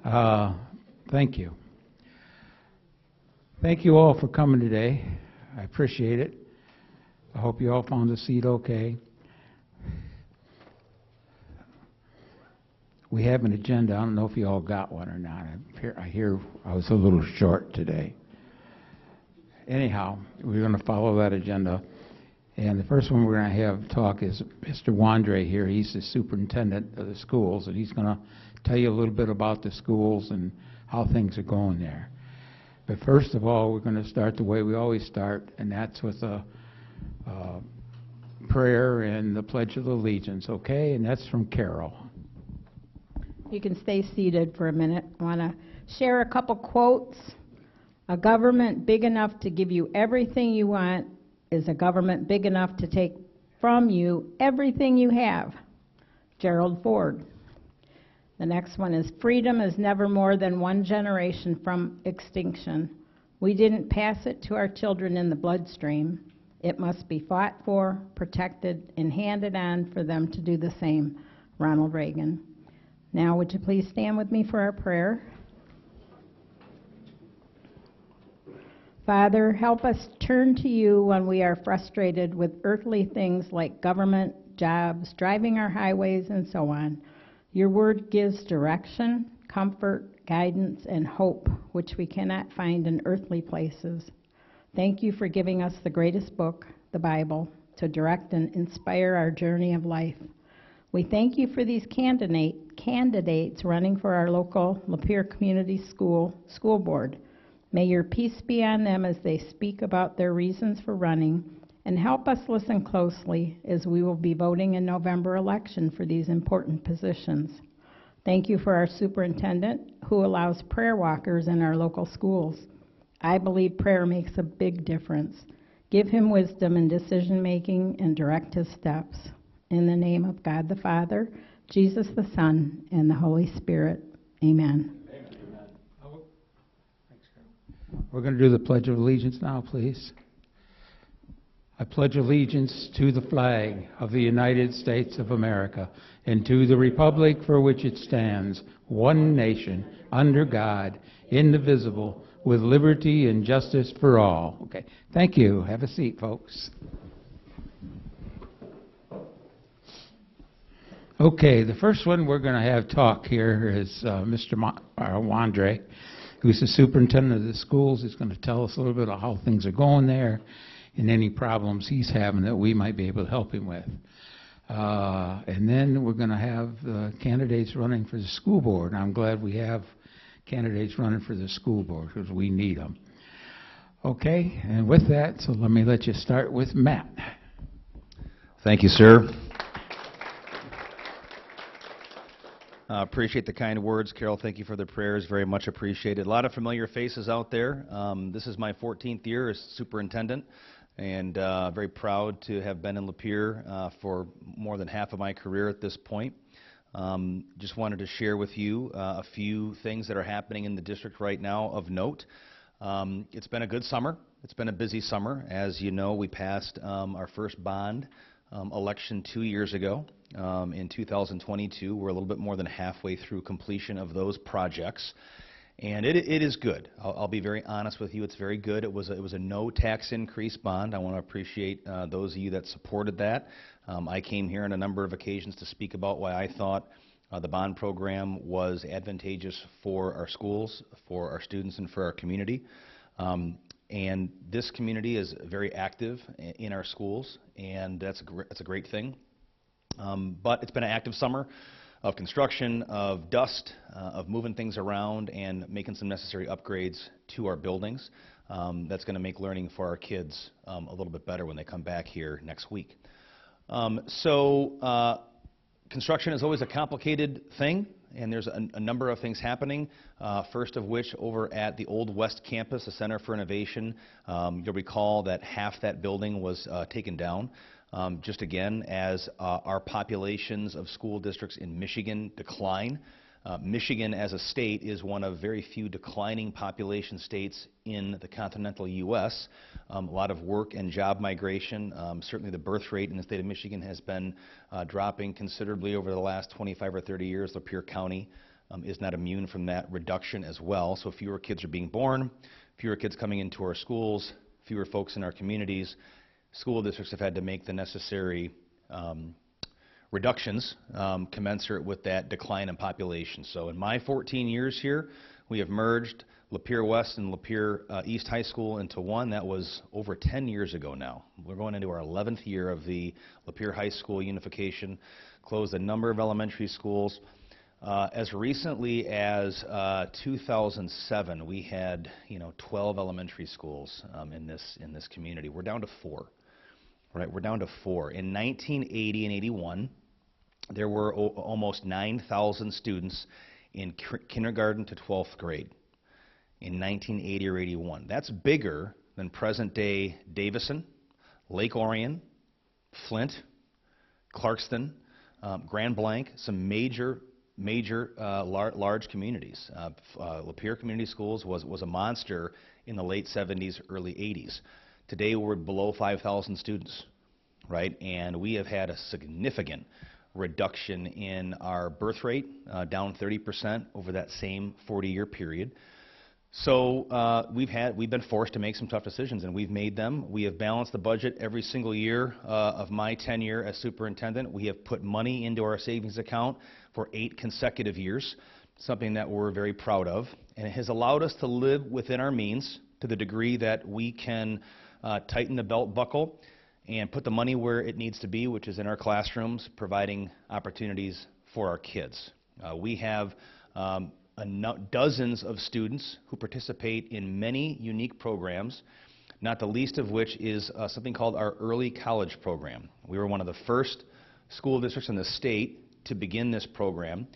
Thank you. Thank you all for coming today. I appreciate it. I hope you all found the seat okay. We have an agenda. I don't know if you all got one or not. I hear I was a little short today. Anyhow, we're going to follow that agenda. And the first one we're going to have talk is Mr. Wandrie here. He's the superintendent of the schools, and he's going to tell you a little bit about the schools and how things are going there. But first of all, we're going to start the way we always start, and that's with a prayer and the Pledge of Allegiance, okay? And that's from Carol. You can stay seated for a minute. I want to share a couple quotes. A government big enough to give you everything you want is a government big enough to take from you everything you have. Gerald Ford. The next one is, freedom is never more than one generation from extinction. We didn't pass it to our children in the bloodstream. It must be fought for, protected, and handed on for them to do the same. Ronald Reagan. Now, would you please stand with me for our prayer? Father, help us turn to you when we are frustrated with earthly things like government, jobs, driving our highways, and so on. Your word gives direction, comfort, guidance, and hope, which we cannot find in earthly places. Thank you for giving us the greatest book, the Bible, to direct and inspire our journey of life. We thank you for these candidates running for our local Lapeer Community School Board. May your peace be on them as they speak about their reasons for running, and help us listen closely as we will be voting in November election for these important positions. Thank you for our superintendent, who allows prayer walkers in our local schools. I believe prayer makes a big difference. Give him wisdom in decision-making and direct his steps. In the name of God the Father, Jesus the Son, and the Holy Spirit. Amen. We're going to do the Pledge of Allegiance now, please. I pledge allegiance to the flag of the United States of America and to the republic for which it stands, one nation, under God, indivisible, with liberty and justice for all. Okay, thank you. Have a seat, folks. Okay, the first one we're going to have talk here is Mr. Wandrie, who's the superintendent of the schools. He's going to tell us a little bit of how things are going there and any problems he's having that we might be able to help him with. And then we're going to have the candidates running for the school board. And I'm glad we have candidates running for the school board because we need them. Okay, and with that, so let you start with Matt. Thank you, sir. Appreciate the kind words, Carol. Thank you for the prayers. Very much appreciated. A lot of familiar faces out there. This is my 14th year as superintendent, and very proud to have been in Lapeer for more than half of my career at this point. Just wanted to share with you a few things that are happening in the district right now of note. It's been a good summer. It's been a busy summer. As you know, we passed our first bond election 2 years ago. In 2022, we're a little bit more than halfway through completion of those projects, and it is good. I'll be very honest with you. It's very good. It was a no tax increase bond. I want to appreciate those of you that supported that. I came here on a number of occasions to speak about why I thought the bond program was advantageous for our schools, for our students, and for our community. And this community is very active in our schools, and that's a great thing. But it's been an active summer of construction, of dust, of moving things around and making some necessary upgrades to our buildings. That's going to make learning for our kids a little bit better when they come back here next week. Construction is always a complicated thing, and there's a number of things happening. First of which, over at the Old West Campus, the Center for Innovation, you'll recall that half that building was taken down. Just again, as our populations of school districts in Michigan decline. Michigan as a state is one of very few declining population states in the continental U.S. A lot of work and job migration. Certainly the birth rate in the state of Michigan has been dropping considerably over the last 25 or 30 years. Lapeer County is not immune from that reduction as well. So fewer kids are being born, fewer kids coming into our schools, fewer folks in our communities. School districts have had to make the necessary reductions commensurate with that decline in population. So in my 14 years here, we have merged Lapeer West and Lapeer East High School into one. That was over 10 years ago now. We're going into our 11th year of the Lapeer High School unification, closed a number of elementary schools. As recently as 2007, we had 12 elementary schools in this community. We're down to 4. Right, we're down to 4. In 1980 and 81, there were almost 9,000 students in kindergarten to 12th grade. In 1980 or 81, that's bigger than present-day Davison, Lake Orion, Flint, Clarkston, Grand Blanc, some major large communities. Lapeer Community Schools was a monster in the late 70s, early 80s. Today we're below 5,000 students, right? And we have had a significant reduction in our birth rate, down 30% over that same 40-year period. So we've been forced to make some tough decisions, and we've made them. We have balanced the budget every single year of my tenure as superintendent. We have put money into our savings account for 8 consecutive years, something that we're very proud of, and it has allowed us to live within our means to the degree that we can tighten the belt buckle and put the money where it needs to be, which is in our classrooms, providing opportunities for our kids. We have dozens of students who participate in many unique programs, not the least of which is something called our early college program. We were one of the first school districts in the state to begin this program,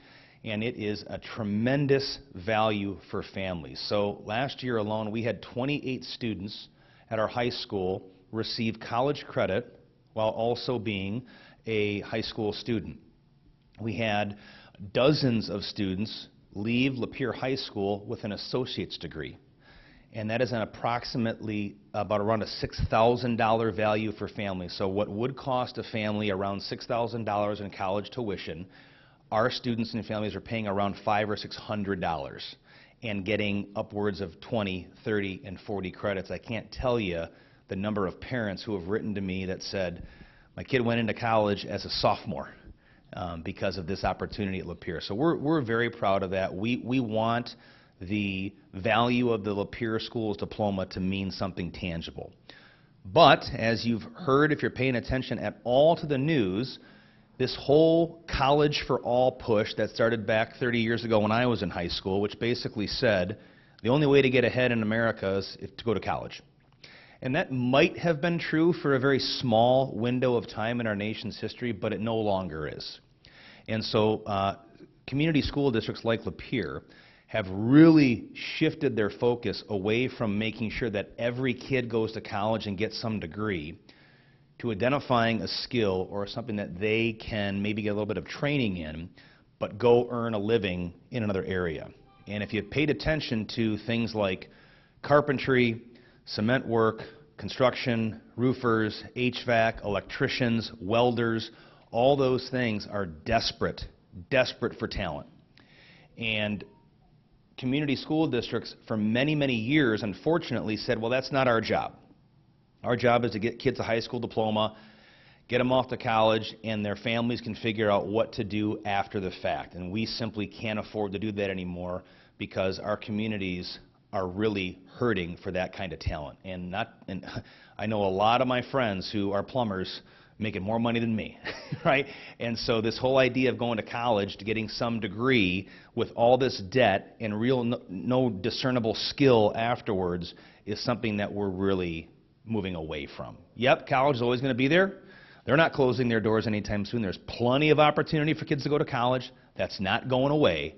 and it is a tremendous value for families. So last year alone, we had 28 students at our high school receive college credit while also being a high school student. We had dozens of students leave Lapeer High School with an associate's degree, and that is an approximately about around a $6,000 value for families. So what would cost a family around $6,000 in college tuition, our students and families are paying around $500 or $600 and getting upwards of 20, 30, and 40 credits. I can't tell you the number of parents who have written to me that said, my kid went into college as a sophomore because of this opportunity at Lapeer. So we're very proud of that. We want the value of the Lapeer Schools diploma to mean something tangible. But as you've heard, if you're paying attention at all to the news, this whole College for All push that started back 30 years ago when I was in high school, which basically said the only way to get ahead in America is to go to college. And that might have been true for a very small window of time in our nation's history, but it no longer is. And so community school districts like Lapeer have really shifted their focus away from making sure that every kid goes to college and gets some degree to identifying a skill or something that they can maybe get a little bit of training in, but go earn a living in another area. And if you've paid attention to things like carpentry, cement work, construction, roofers, HVAC, electricians, welders, all those things are desperate for talent. And community school districts for many, many years, unfortunately, said, well, that's not our job. Our job is to get kids a high school diploma, get them off to college, and their families can figure out what to do after the fact. And we simply can't afford to do that anymore because our communities are really hurting for that kind of talent. And I know a lot of my friends who are plumbers making more money than me, right? And so this whole idea of going to college to getting some degree with all this debt and no discernible skill afterwards is something that we're really moving away from. Yep, college is always going to be there. They're not closing their doors anytime soon. There's plenty of opportunity for kids to go to college. That's not going away.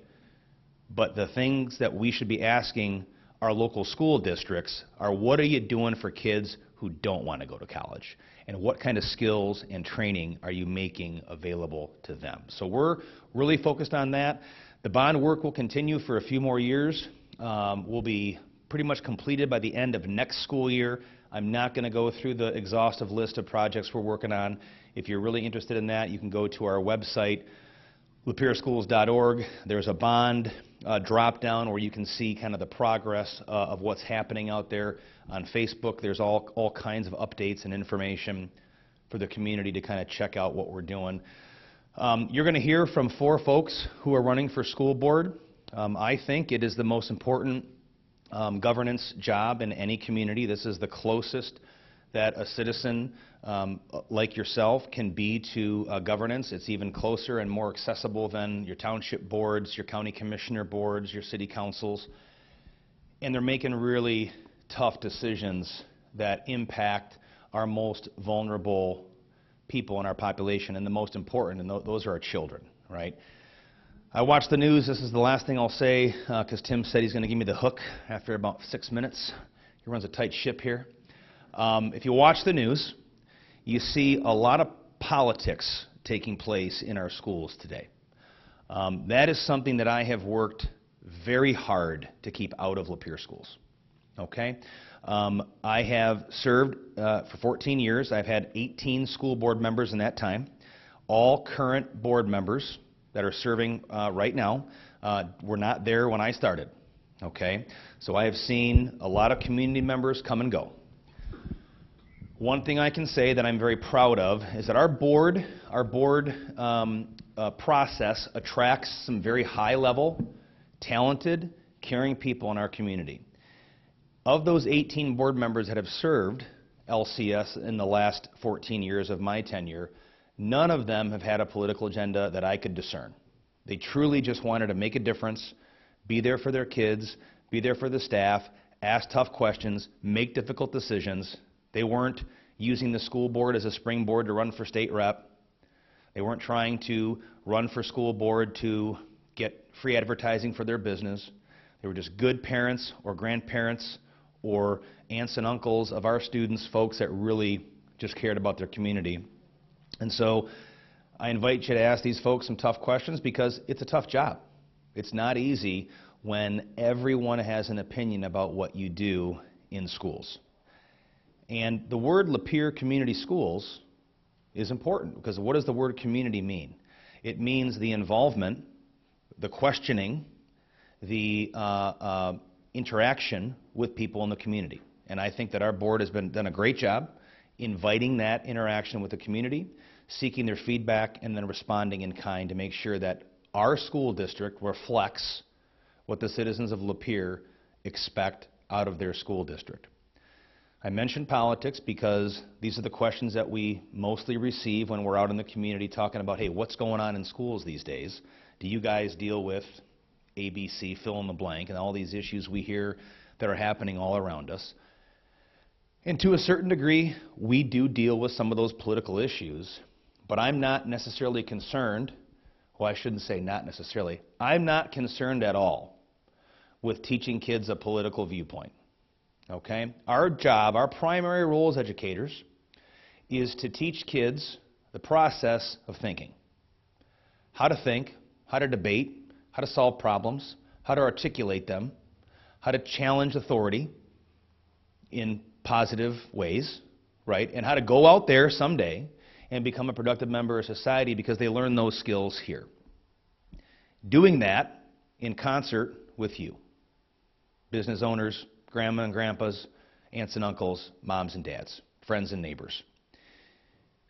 But the things that we should be asking our local school districts are, what are you doing for kids who don't want to go to college? And what kind of skills and training are you making available to them? So we're really focused on that. The bond work will continue for a few more years. We'll be pretty much completed by the end of next school year. I'm not going to go through the exhaustive list of projects we're working on. If you're really interested in that, you can go to our website, LapeerSchools.org. There's a bond drop-down where you can see kind of the progress of what's happening out there. On Facebook, there's all kinds of updates and information for the community to kind of check out what we're doing. You're going to hear from 4 folks who are running for school board. I think it is the most important governance job in any community. This is the closest that a citizen like yourself can be to governance. It's even closer and more accessible than your township boards, your county commissioner boards, your city councils. And they're making really tough decisions that impact our most vulnerable people in our population, and the most important, and those are our children, right? I watch the news. This is the last thing I'll say, because Tim said he's going to give me the hook after about 6 minutes. He runs a tight ship here. If you watch the news, you see a lot of politics taking place in our schools today. That is something that I have worked very hard to keep out of Lapeer schools. Okay? I have served for 14 years. I've had 18 school board members in that time. All current board members that are serving right now were not there when I started. Okay? So I have seen a lot of community members come and go. One thing I can say that I'm very proud of is that our board process attracts some very high-level, talented, caring people in our community. Of those 18 board members that have served LCS in the last 14 years of my tenure, none of them have had a political agenda that I could discern. They truly just wanted to make a difference, be there for their kids, be there for the staff, ask tough questions, make difficult decisions. They weren't using the school board as a springboard to run for state rep. They weren't trying to run for school board to get free advertising for their business. They were just good parents or grandparents or aunts and uncles of our students, folks that really just cared about their community. And so I invite you to ask these folks some tough questions, because it's a tough job. It's not easy when everyone has an opinion about what you do in schools. And the word Lapeer Community Schools is important, because what does the word community mean? It means the involvement, the questioning, the interaction with people in the community. And I think that our board has done a great job inviting that interaction with the community, seeking their feedback, and then responding in kind to make sure that our school district reflects what the citizens of Lapeer expect out of their school district. I mentioned politics because these are the questions that we mostly receive when we're out in the community talking about, hey, what's going on in schools these days? Do you guys deal with ABC, fill in the blank, and all these issues we hear that are happening all around us? And to a certain degree, we do deal with some of those political issues, but I'm not necessarily concerned, well, I shouldn't say not necessarily, I'm not concerned at all with teaching kids a political viewpoint. Okay? Our job, our primary role as educators, is to teach kids the process of thinking. How to think, how to debate, how to solve problems, how to articulate them, how to challenge authority in positive ways, right? And how to go out there someday and become a productive member of society, because they learn those skills here. Doing that in concert with you, business owners, grandma and grandpas, aunts and uncles, moms and dads, friends and neighbors.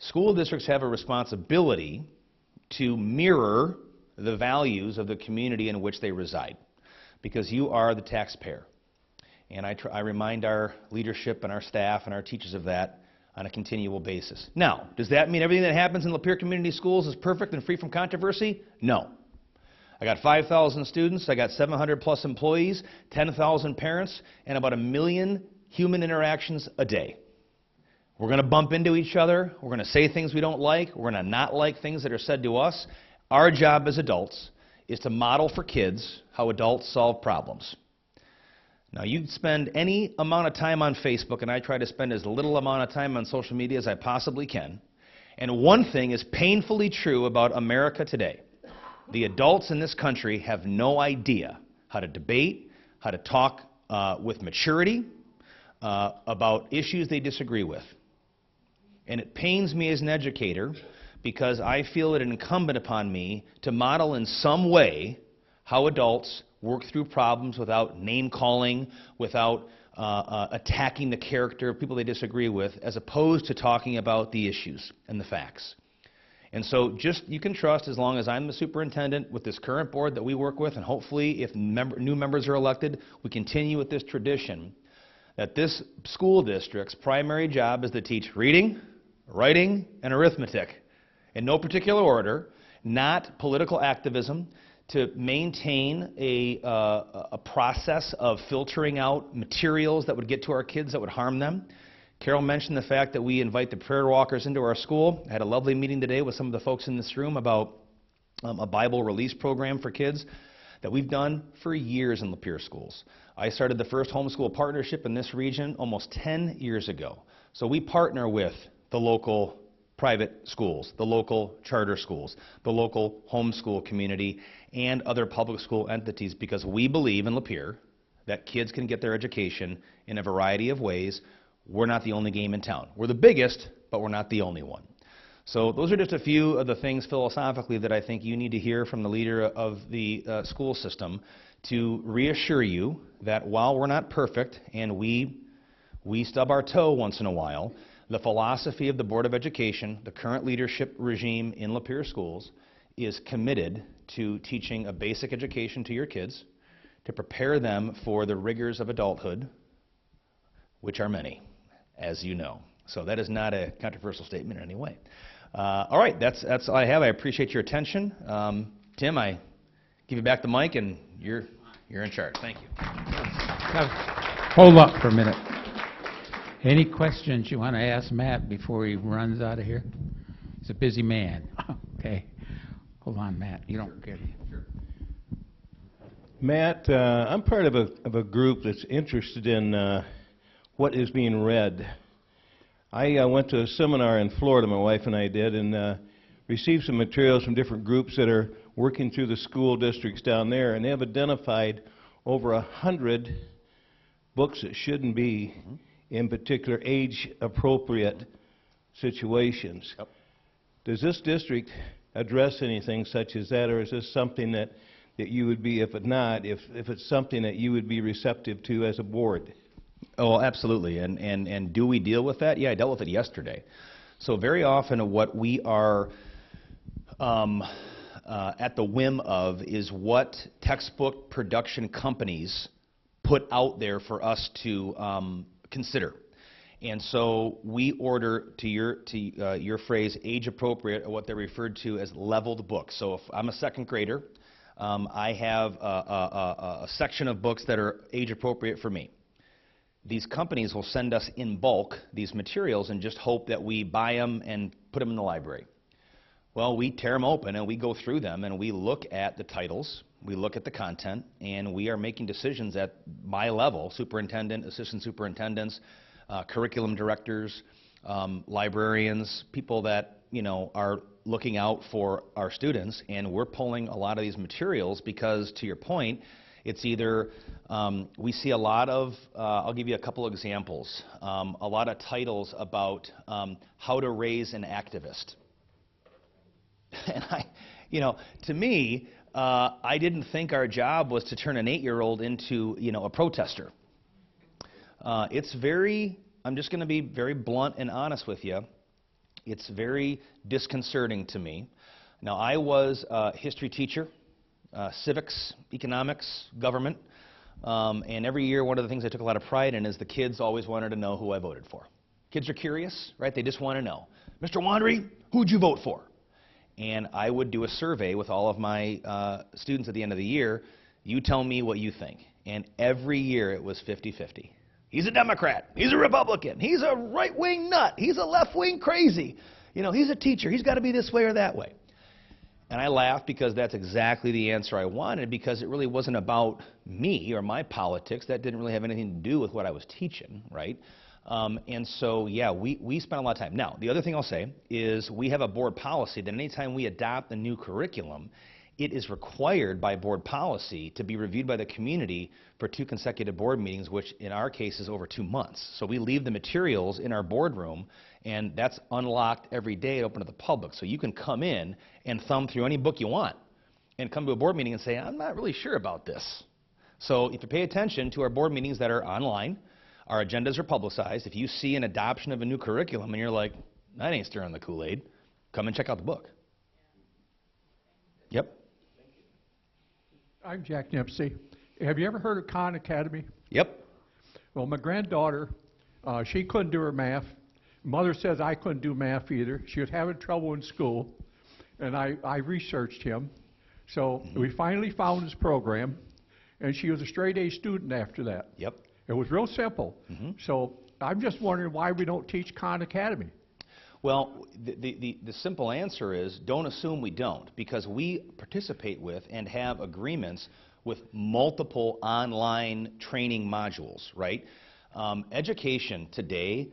School districts have a responsibility to mirror the values of the community in which they reside, because you are the taxpayer. And I remind our leadership and our staff and our teachers of that on a continual basis. Now, does that mean everything that happens in Lapeer Community Schools is perfect and free from controversy? No. I got 5,000 students, I got 700 plus employees, 10,000 parents, and about 1 million human interactions a day. We're going to bump into each other, we're going to say things we don't like, we're going to not like things that are said to us. Our job as adults is to model for kids how adults solve problems. Now, you spend any amount of time on Facebook, and I try to spend as little amount of time on social media as I possibly can. And one thing is painfully true about America today. The adults in this country have no idea how to debate, how to talk with maturity about issues they disagree with. And it pains me as an educator, because I feel it incumbent upon me to model in some way how adults work through problems without name-calling, without attacking the character of people they disagree with, as opposed to talking about the issues and the facts. And so just, you can trust, as long as I'm the superintendent with this current board that we work with, and hopefully if new members are elected, we continue with this tradition, that this school district's primary job is to teach reading, writing, and arithmetic in no particular order, not political activism, to maintain a process of filtering out materials that would get to our kids that would harm them. Carol mentioned the fact that we invite the prayer walkers into our school. I had a lovely meeting today with some of the folks in this room about a Bible release program for kids that we've done for years in Lapeer schools. I started the first homeschool partnership in this region almost 10 years ago. So we partner with the local private schools, the local charter schools, the local homeschool community, and other public school entities, because we believe in Lapeer that kids can get their education in a variety of ways. We're not the only game in town. We're the biggest, but we're not the only one. So those are just a few of the things philosophically that I think you need to hear from the leader of the school system to reassure you that while we're not perfect and we stub our toe once in a while, the philosophy of the Board of Education, the current leadership regime in Lapeer schools, is committed to teaching a basic education to your kids, to prepare them for the rigors of adulthood, which are many, as you know. So that is not a controversial statement in any way. All right, that's all I have. I appreciate your attention. Tim, I give you back the mic, and you're in charge. Thank you. Now, hold up for a minute. Any questions you want to ask Matt before he runs out of here? He's a busy man. Okay. Hold on, Matt. You don't get it. Sure. Matt, I'm part of a group that's interested in what is being read. I went to a seminar in Florida, my wife and I did, and received some materials from different groups that are working through the school districts down there, and they have identified over 100 books that shouldn't be in particular age-appropriate situations. Yep. Does this district address anything such as that, or is this something that you would be, if it's something that you would be receptive to as a board? Oh, absolutely. And do we deal with that? Yeah, I dealt with it yesterday. So very often what we are at the whim of is what textbook production companies put out there for us to consider. And so we order, to your phrase, age appropriate, or what they're referred to as leveled books. So if I'm a second grader, I have a section of books that are age appropriate for me. These companies will send us in bulk these materials and just hope that we buy them and put them in the library. Well, we tear them open and we go through them and we look at the titles, we look at the content, and we are making decisions at my level, superintendent, assistant superintendents, curriculum directors, librarians, people that, you know, are looking out for our students, and we're pulling a lot of these materials because, to your point, it's either, we see a lot of, I'll give you a couple examples, a lot of titles about how to raise an activist. And to me, I didn't think our job was to turn an 8-year-old into, a protester. It's very, I'm just going to be very blunt and honest with you, it's very disconcerting to me. Now, I was a history teacher, civics, economics, government, and every year one of the things I took a lot of pride in is the kids always wanted to know who I voted for. Kids are curious, right? They just want to know. Mr. Wandrie, who'd you vote for? And I would do a survey with all of my students at the end of the year. You tell me what you think. And every year it was 50-50. He's a Democrat. He's a Republican. He's a right-wing nut. He's a left-wing crazy. He's a teacher. He's got to be this way or that way. And I laughed because that's exactly the answer I wanted, because it really wasn't about me or my politics. That didn't really have anything to do with what I was teaching, right? And so, yeah, we spent a lot of time. Now, the other thing I'll say is we have a board policy that anytime we adopt a new curriculum, it is required by board policy to be reviewed by the community for 2 consecutive board meetings, which in our case is over 2 months. So we leave the materials in our boardroom, and that's unlocked every day and open to the public. So you can come in and thumb through any book you want and come to a board meeting and say, I'm not really sure about this. So if you pay attention to our board meetings that are online, our agendas are publicized. If you see an adoption of a new curriculum and you're like, that ain't stirring the Kool-Aid, come and check out the book. Yep. I'm Jack Dempsey. Have you ever heard of Khan Academy? Yep. Well, my granddaughter, she couldn't do her math. Mother says I couldn't do math either. She was having trouble in school, and I researched him. So we finally found his program, and she was a straight A student after that. Yep. It was real simple. So I'm just wondering why we don't teach Khan Academy. Well, the simple answer is don't assume we don't, because we participate with and have agreements with multiple online training modules, right? Education today,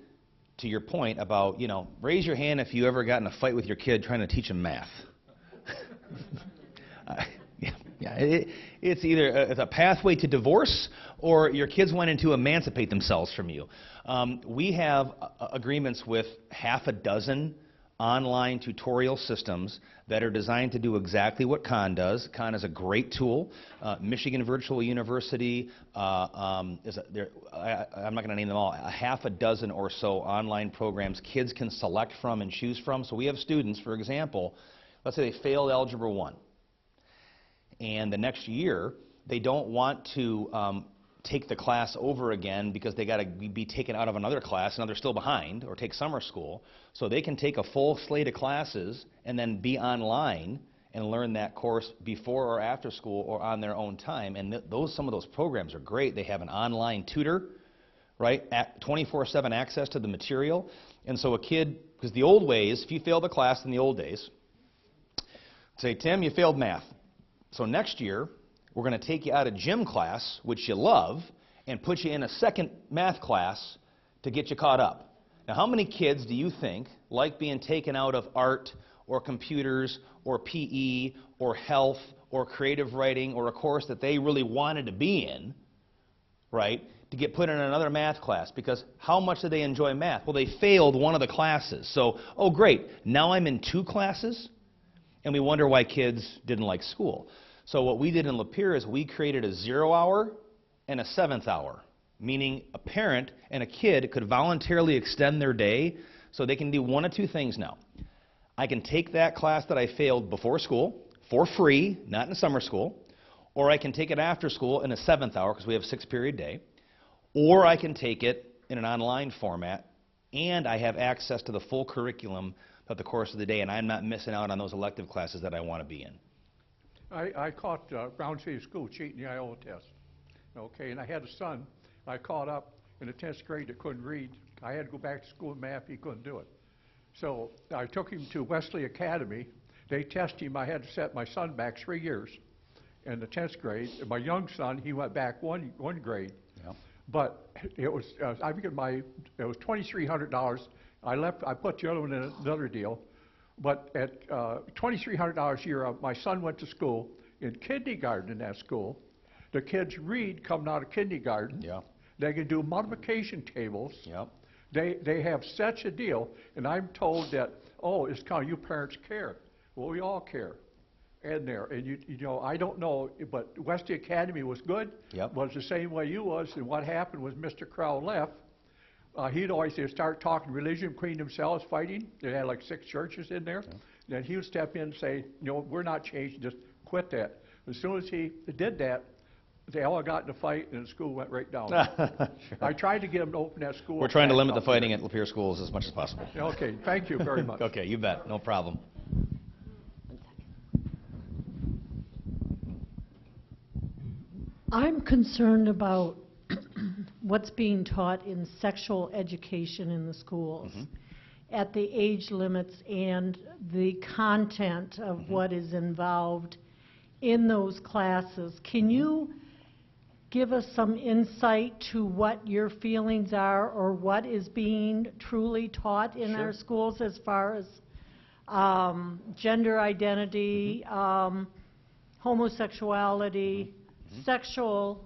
to your point about, raise your hand if you ever got in a fight with your kid trying to teach him math. It's either it's a pathway to divorce or your kids wanting to emancipate themselves from you. We have agreements with half a dozen online tutorial systems that are designed to do exactly what Khan does. Khan is a great tool. Michigan Virtual University I'm not going to name them all. A half a dozen or so online programs kids can select from and choose from. So we have students, for example, let's say they failed Algebra 1. And the next year, they don't want to take the class over again because they got to be taken out of another class and now they're still behind, or take summer school. So they can take a full slate of classes and then be online and learn that course before or after school or on their own time. And some of those programs are great. They have an online tutor, right? 24/7 access to the material. And so a kid, because the old ways, if you failed a class in the old days, say, Tim, you failed math. So next year, we're going to take you out of gym class, which you love, and put you in a second math class to get you caught up. Now, how many kids do you think like being taken out of art or computers or PE or health or creative writing or a course that they really wanted to be in, right, to get put in another math class? Because how much do they enjoy math? Well, they failed one of the classes. So, oh, great, now I'm in 2 classes? And we wonder why kids didn't like school. So what we did in Lapeer is we created a 0 hour and a 7th hour, meaning a parent and a kid could voluntarily extend their day so they can do one of 2 things now. I can take that class that I failed before school for free, not in summer school, or I can take it after school in a 7th hour because we have a 6-period day, or I can take it in an online format, and I have access to the full curriculum throughout the course of the day, and I'm not missing out on those elective classes that I want to be in. I caught Brown City School cheating the Iowa test. Okay, and I had a son I caught up in the 10th grade that couldn't read. I had to go back to school in math. He couldn't do it. So I took him to Wesley Academy. They tested him. I had to set my son back 3 years in the 10th grade. And my young son, he went back one grade. Yeah. But it was I think it was $2,300. I put the other one in another deal. But at $2,300 a year, my son went to school in kindergarten in that school. The kids read coming out of kindergarten. Yeah. They can do multiplication tables. Yep. They have such a deal, and I'm told that, oh, it's kind of you parents care. Well, we all care. And I don't know, but Wesley Academy was good. Yep. Was the same way you was, and what happened was Mr. Crow left. He'd always start talking religion between themselves, fighting. They had like 6 churches in there. Yeah. Then he would step in and say, we're not changing, just quit that. As soon as he did that, they all got in a fight, and the school went right down. Sure. I tried to get them to open that school. We're trying to limit the fighting at Lapeer schools as much as possible. Okay, thank you very much. Okay, you bet, no problem. I'm concerned about what's being taught in sexual education in the schools at the age limits and the content of what is involved in those classes. Can you give us some insight to what your feelings are or what is being truly taught in our schools as far as gender identity, homosexuality, sexual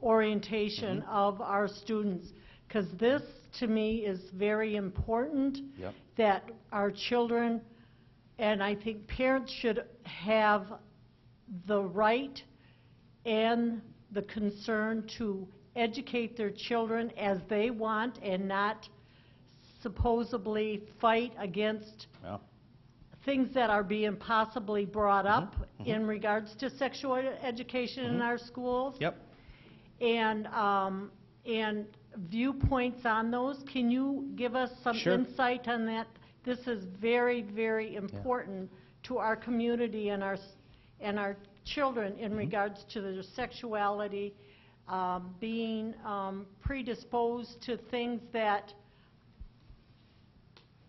orientation of our students. Because this, to me, is very important, Yep. that our children, and I think parents should have the right and the concern to educate their children as they want and not supposedly fight against Yeah. things that are being possibly brought up in regards to sexual education in our schools. Yep. And viewpoints on those. Can you give us some Sure. insight on that? This is very, very important to our community and our children in regards to their sexuality, being predisposed to things that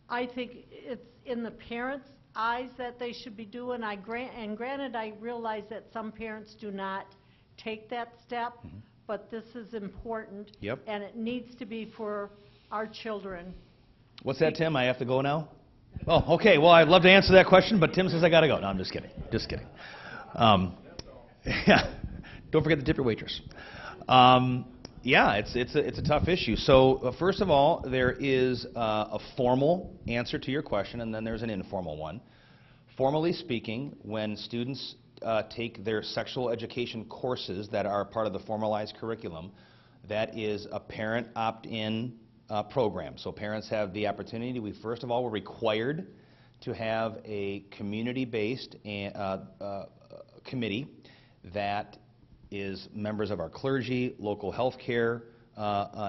I think it's in the parents' eyes that they should be doing. Granted, I realize that some parents do not take that step, but this is important. Yep. And it needs to be for our children. What's that, Tim? I have to go now? Oh, okay. Well, I'd love to answer that question, but Tim says I got to go. No, I'm just kidding. Just kidding. Yeah. Don't forget the tip your waitress. Yeah, it's a tough issue. So first of all, there is a formal answer to your question, and then there's an informal one. Formally speaking, when students take their sexual education courses that are part of the formalized curriculum, that is a parent opt-in program. So parents have the opportunity. We first of all were required to have a community-based committee that is members of our clergy, local health care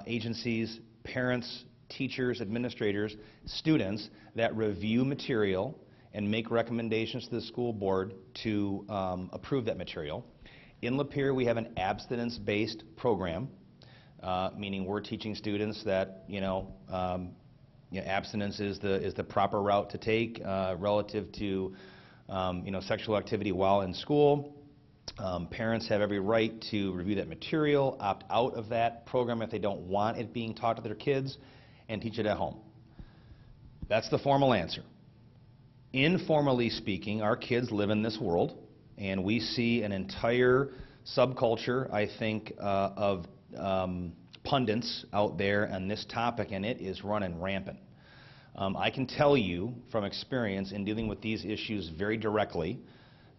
agencies, parents, teachers, administrators, students that review material and make recommendations to the school board to approve that material. In Lapeer, we have an abstinence-based program, meaning we're teaching students that abstinence is the proper route to take relative to sexual activity while in school. Parents have every right to review that material, opt out of that program if they don't want it being taught to their kids, and teach it at home. That's the formal answer. Informally speaking, our kids live in this world, and we see an entire subculture, I think, of pundits out there on this topic, and it is running rampant. I can tell you from experience in dealing with these issues very directly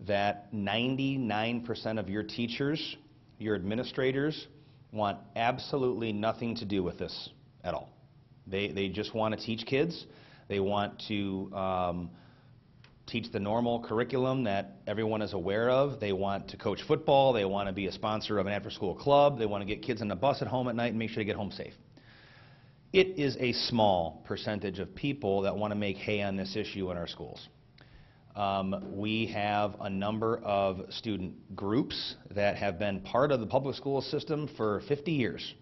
that 99% of your teachers, your administrators, want absolutely nothing to do with this at all. They just want to teach kids. They want to teach the normal curriculum that everyone is aware of. They want to coach football. They want to be a sponsor of an after-school club. They want to get kids on the bus at home at night and make sure they get home safe. It is a small percentage of people that want to make hay on this issue in our schools. We have a number of student groups that have been part of the public school system for 50 years.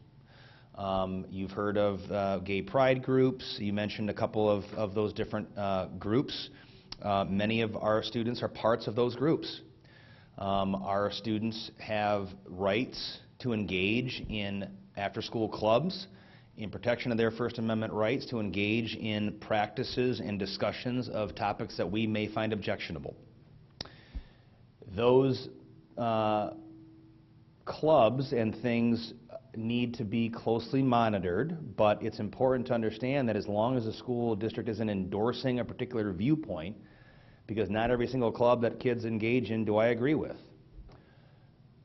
You've heard of gay pride groups. You mentioned a couple of those different groups. Many of our students are parts of those groups. Our students have rights to engage in after-school clubs, in protection of their First Amendment rights, to engage in practices and discussions of topics that we may find objectionable. Those clubs and things need to be closely monitored, but it's important to understand that as long as the school district isn't endorsing a particular viewpoint, because not every single club that kids engage in do I agree with.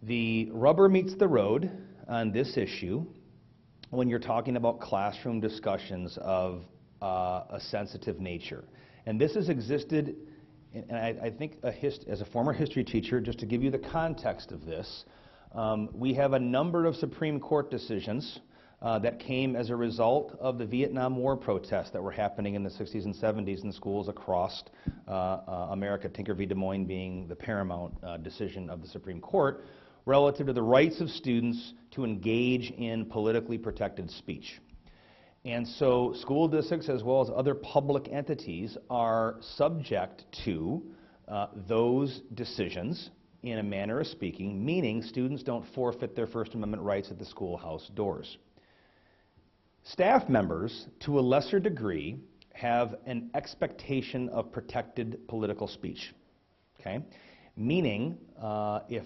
The rubber meets the road on this issue when you're talking about classroom discussions of a sensitive nature. And this has existed, and I think as a former history teacher, just to give you the context of this, we have a number of Supreme Court decisions that came as a result of the Vietnam War protests that were happening in the 60s and 70s in schools across America, Tinker v. Des Moines being the paramount decision of the Supreme Court, relative to the rights of students to engage in politically protected speech. And so school districts, as well as other public entities, are subject to those decisions in a manner of speaking, meaning students don't forfeit their First Amendment rights at the schoolhouse doors. Staff members, to a lesser degree, have an expectation of protected political speech. Okay? Meaning, if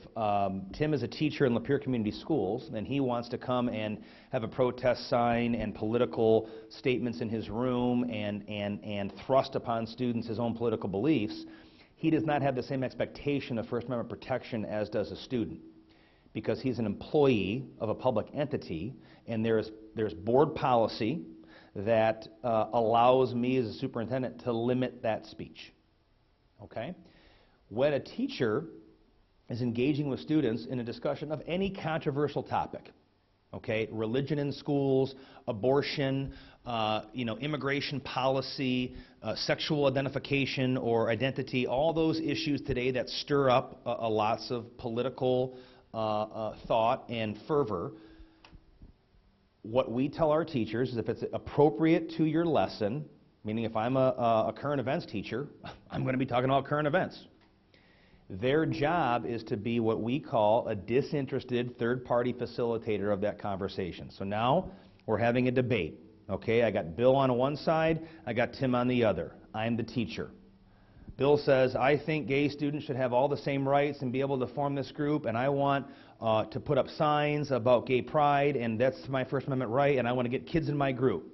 Tim is a teacher in Lapeer Community Schools, and he wants to come and have a protest sign and political statements in his room and thrust upon students his own political beliefs, he does not have the same expectation of First Amendment protection as does a student, because he's an employee of a public entity, and there's board policy that allows me as a superintendent to limit that speech. Okay? When a teacher is engaging with students in a discussion of any controversial topic, okay, religion in schools, abortion, immigration policy, sexual identification or identity, all those issues today that stir up lots of political thought and fervor, what we tell our teachers is if it's appropriate to your lesson, meaning if I'm a current events teacher, I'm going to be talking about current events. Their job is to be what we call a disinterested third-party facilitator of that conversation. So now we're having a debate. Okay, I got Bill on one side, I got Tim on the other. I'm the teacher. Bill says, I think gay students should have all the same rights and be able to form this group, and I want to put up signs about gay pride, and that's my First Amendment right, and I want to get kids in my group.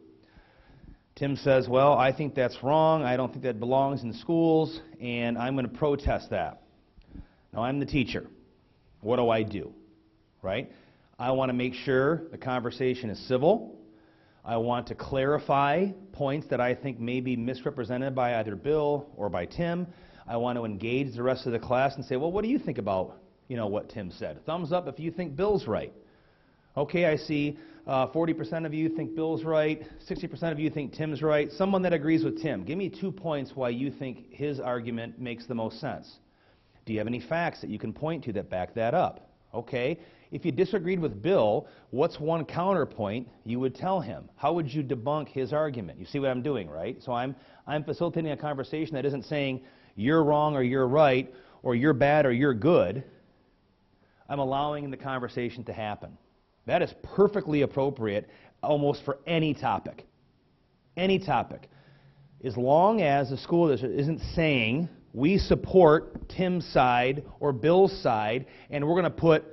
Tim says, well, I think that's wrong, I don't think that belongs in schools, and I'm going to protest that. Now, I'm the teacher. What do I do? Right? I want to make sure the conversation is civil. I want to clarify points that I think may be misrepresented by either Bill or by Tim. I want to engage the rest of the class and say, well, what do you think about, what Tim said? Thumbs up if you think Bill's right. Okay, I see 40% of you think Bill's right, 60% of you think Tim's right. Someone that agrees with Tim, give me 2 points why you think his argument makes the most sense. Do you have any facts that you can point to that back that up? Okay. If you disagreed with Bill, what's one counterpoint you would tell him? How would you debunk his argument? You see what I'm doing, right? So I'm facilitating a conversation that isn't saying you're wrong or you're right or you're bad or you're good. I'm allowing the conversation to happen. That is perfectly appropriate almost for any topic. Any topic. As long as the school district isn't saying we support Tim's side or Bill's side, and we're going to put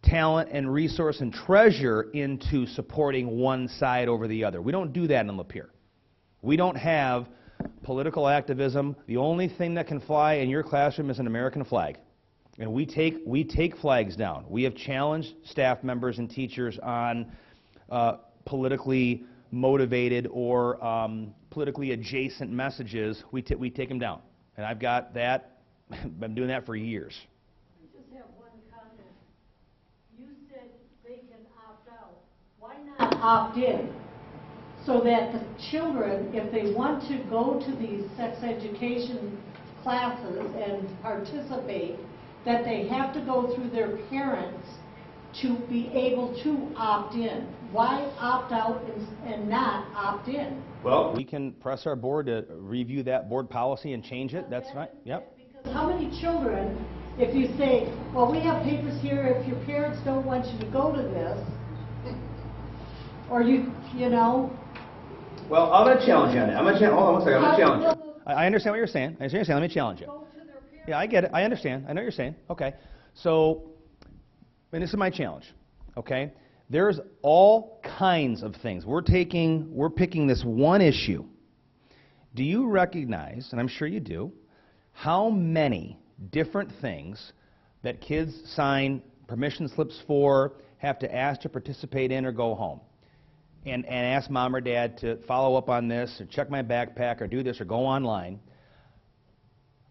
talent and resource and treasure into supporting one side over the other. We don't do that in Lapeer. We don't have political activism. The only thing that can fly in your classroom is an American flag. And we take flags down. We have challenged staff members and teachers on politically motivated or politically adjacent messages. We take them down. And I've got that. I've been doing that for years. I just have one comment. You said they can opt out. Why not opt in? So that the children, if they want to go to these sex education classes and participate, that they have to go through their parents to be able to opt in. Why opt out and not opt in? Well, we can press our board to review that board policy and change it. That's right. Yep. Because how many children, if you say, well, we have papers here, if your parents don't want you to go to this, or you know. Well, I'm going to challenge you on that. Hold on one second. I'm going to challenge you. I understand what you're saying. I understand what you're saying. Let me challenge you. Yeah, I get it. I understand. I know what you're saying. Okay. So, and this is my challenge. Okay. There's all kinds of things. We're picking this one issue. Do you recognize, and I'm sure you do, how many different things that kids sign permission slips for, have to ask to participate in or go home? And ask mom or dad to follow up on this, or check my backpack, or do this, or go online.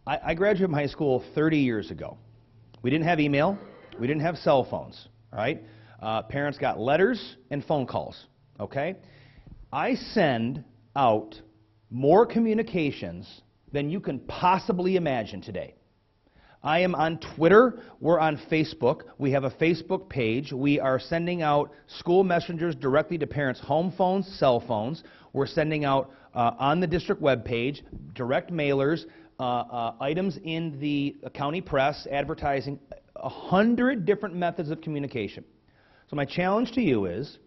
I graduated from high school 30 years ago. We didn't have email. We didn't have cell phones, all right? Parents got letters and phone calls, okay? I send out more communications than you can possibly imagine today. I am on Twitter. We're on Facebook. We have a Facebook page. We are sending out school messengers directly to parents' home phones, cell phones. We're sending out on the district webpage, direct mailers, items in the county press, advertising, 100 different methods of communication. So my challenge to you is,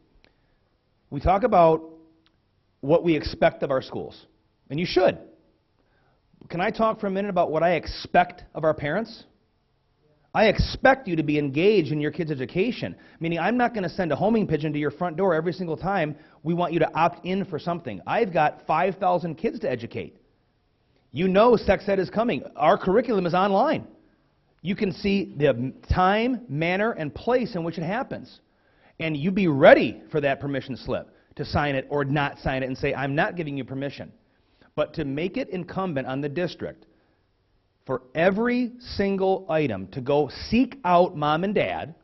we talk about what we expect of our schools, and you should. Can I talk for a minute about what I expect of our parents? I expect you to be engaged in your kid's education, meaning I'm not going to send a homing pigeon to your front door every single time we want you to opt in for something. I've got 5,000 kids to educate. You know sex ed is coming. Our curriculum is online. You can see the time, manner, and place in which it happens. And you be ready for that permission slip to sign it or not sign it and say, I'm not giving you permission. But to make it incumbent on the district for every single item to go seek out mom and dad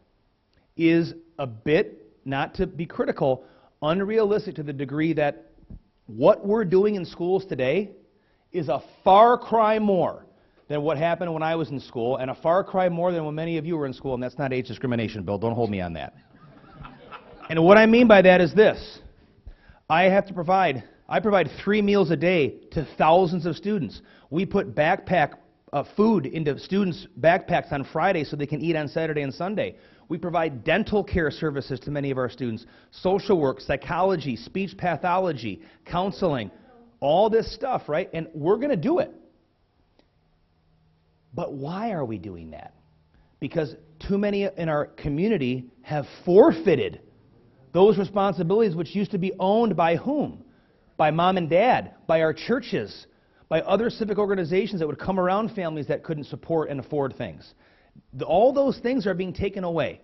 is a bit, not to be critical, unrealistic to the degree that what we're doing in schools today is a far cry more than what happened when I was in school, and a far cry more than when many of you were in school, and that's not age discrimination, Bill. Don't hold me on that. And what I mean by that is this. I provide 3 meals a day to thousands of students. We put food into students' backpacks on Friday so they can eat on Saturday and Sunday. We provide dental care services to many of our students, social work, psychology, speech pathology, counseling, all this stuff, right? And we're going to do it. But why are we doing that? Because too many in our community have forfeited those responsibilities which used to be owned by whom? By mom and dad, by our churches, by other civic organizations that would come around families that couldn't support and afford things. All those things are being taken away.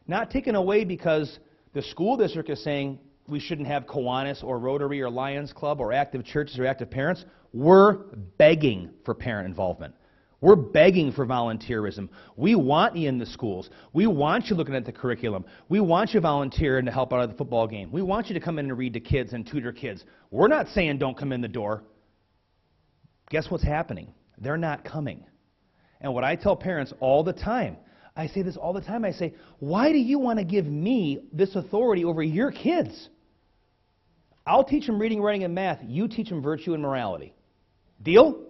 Not taken away because the school district is saying we shouldn't have Kiwanis or Rotary or Lions Club or active churches or active parents. We're begging for parent involvement. We're begging for volunteerism. We want you in the schools. We want you looking at the curriculum. We want you volunteering to help out at the football game. We want you to come in and read to kids and tutor kids. We're not saying don't come in the door. Guess what's happening? They're not coming. And what I tell parents all the time, I say this all the time, I say, why do you want to give me this authority over your kids? I'll teach them reading, writing, and math. You teach them virtue and morality. Deal?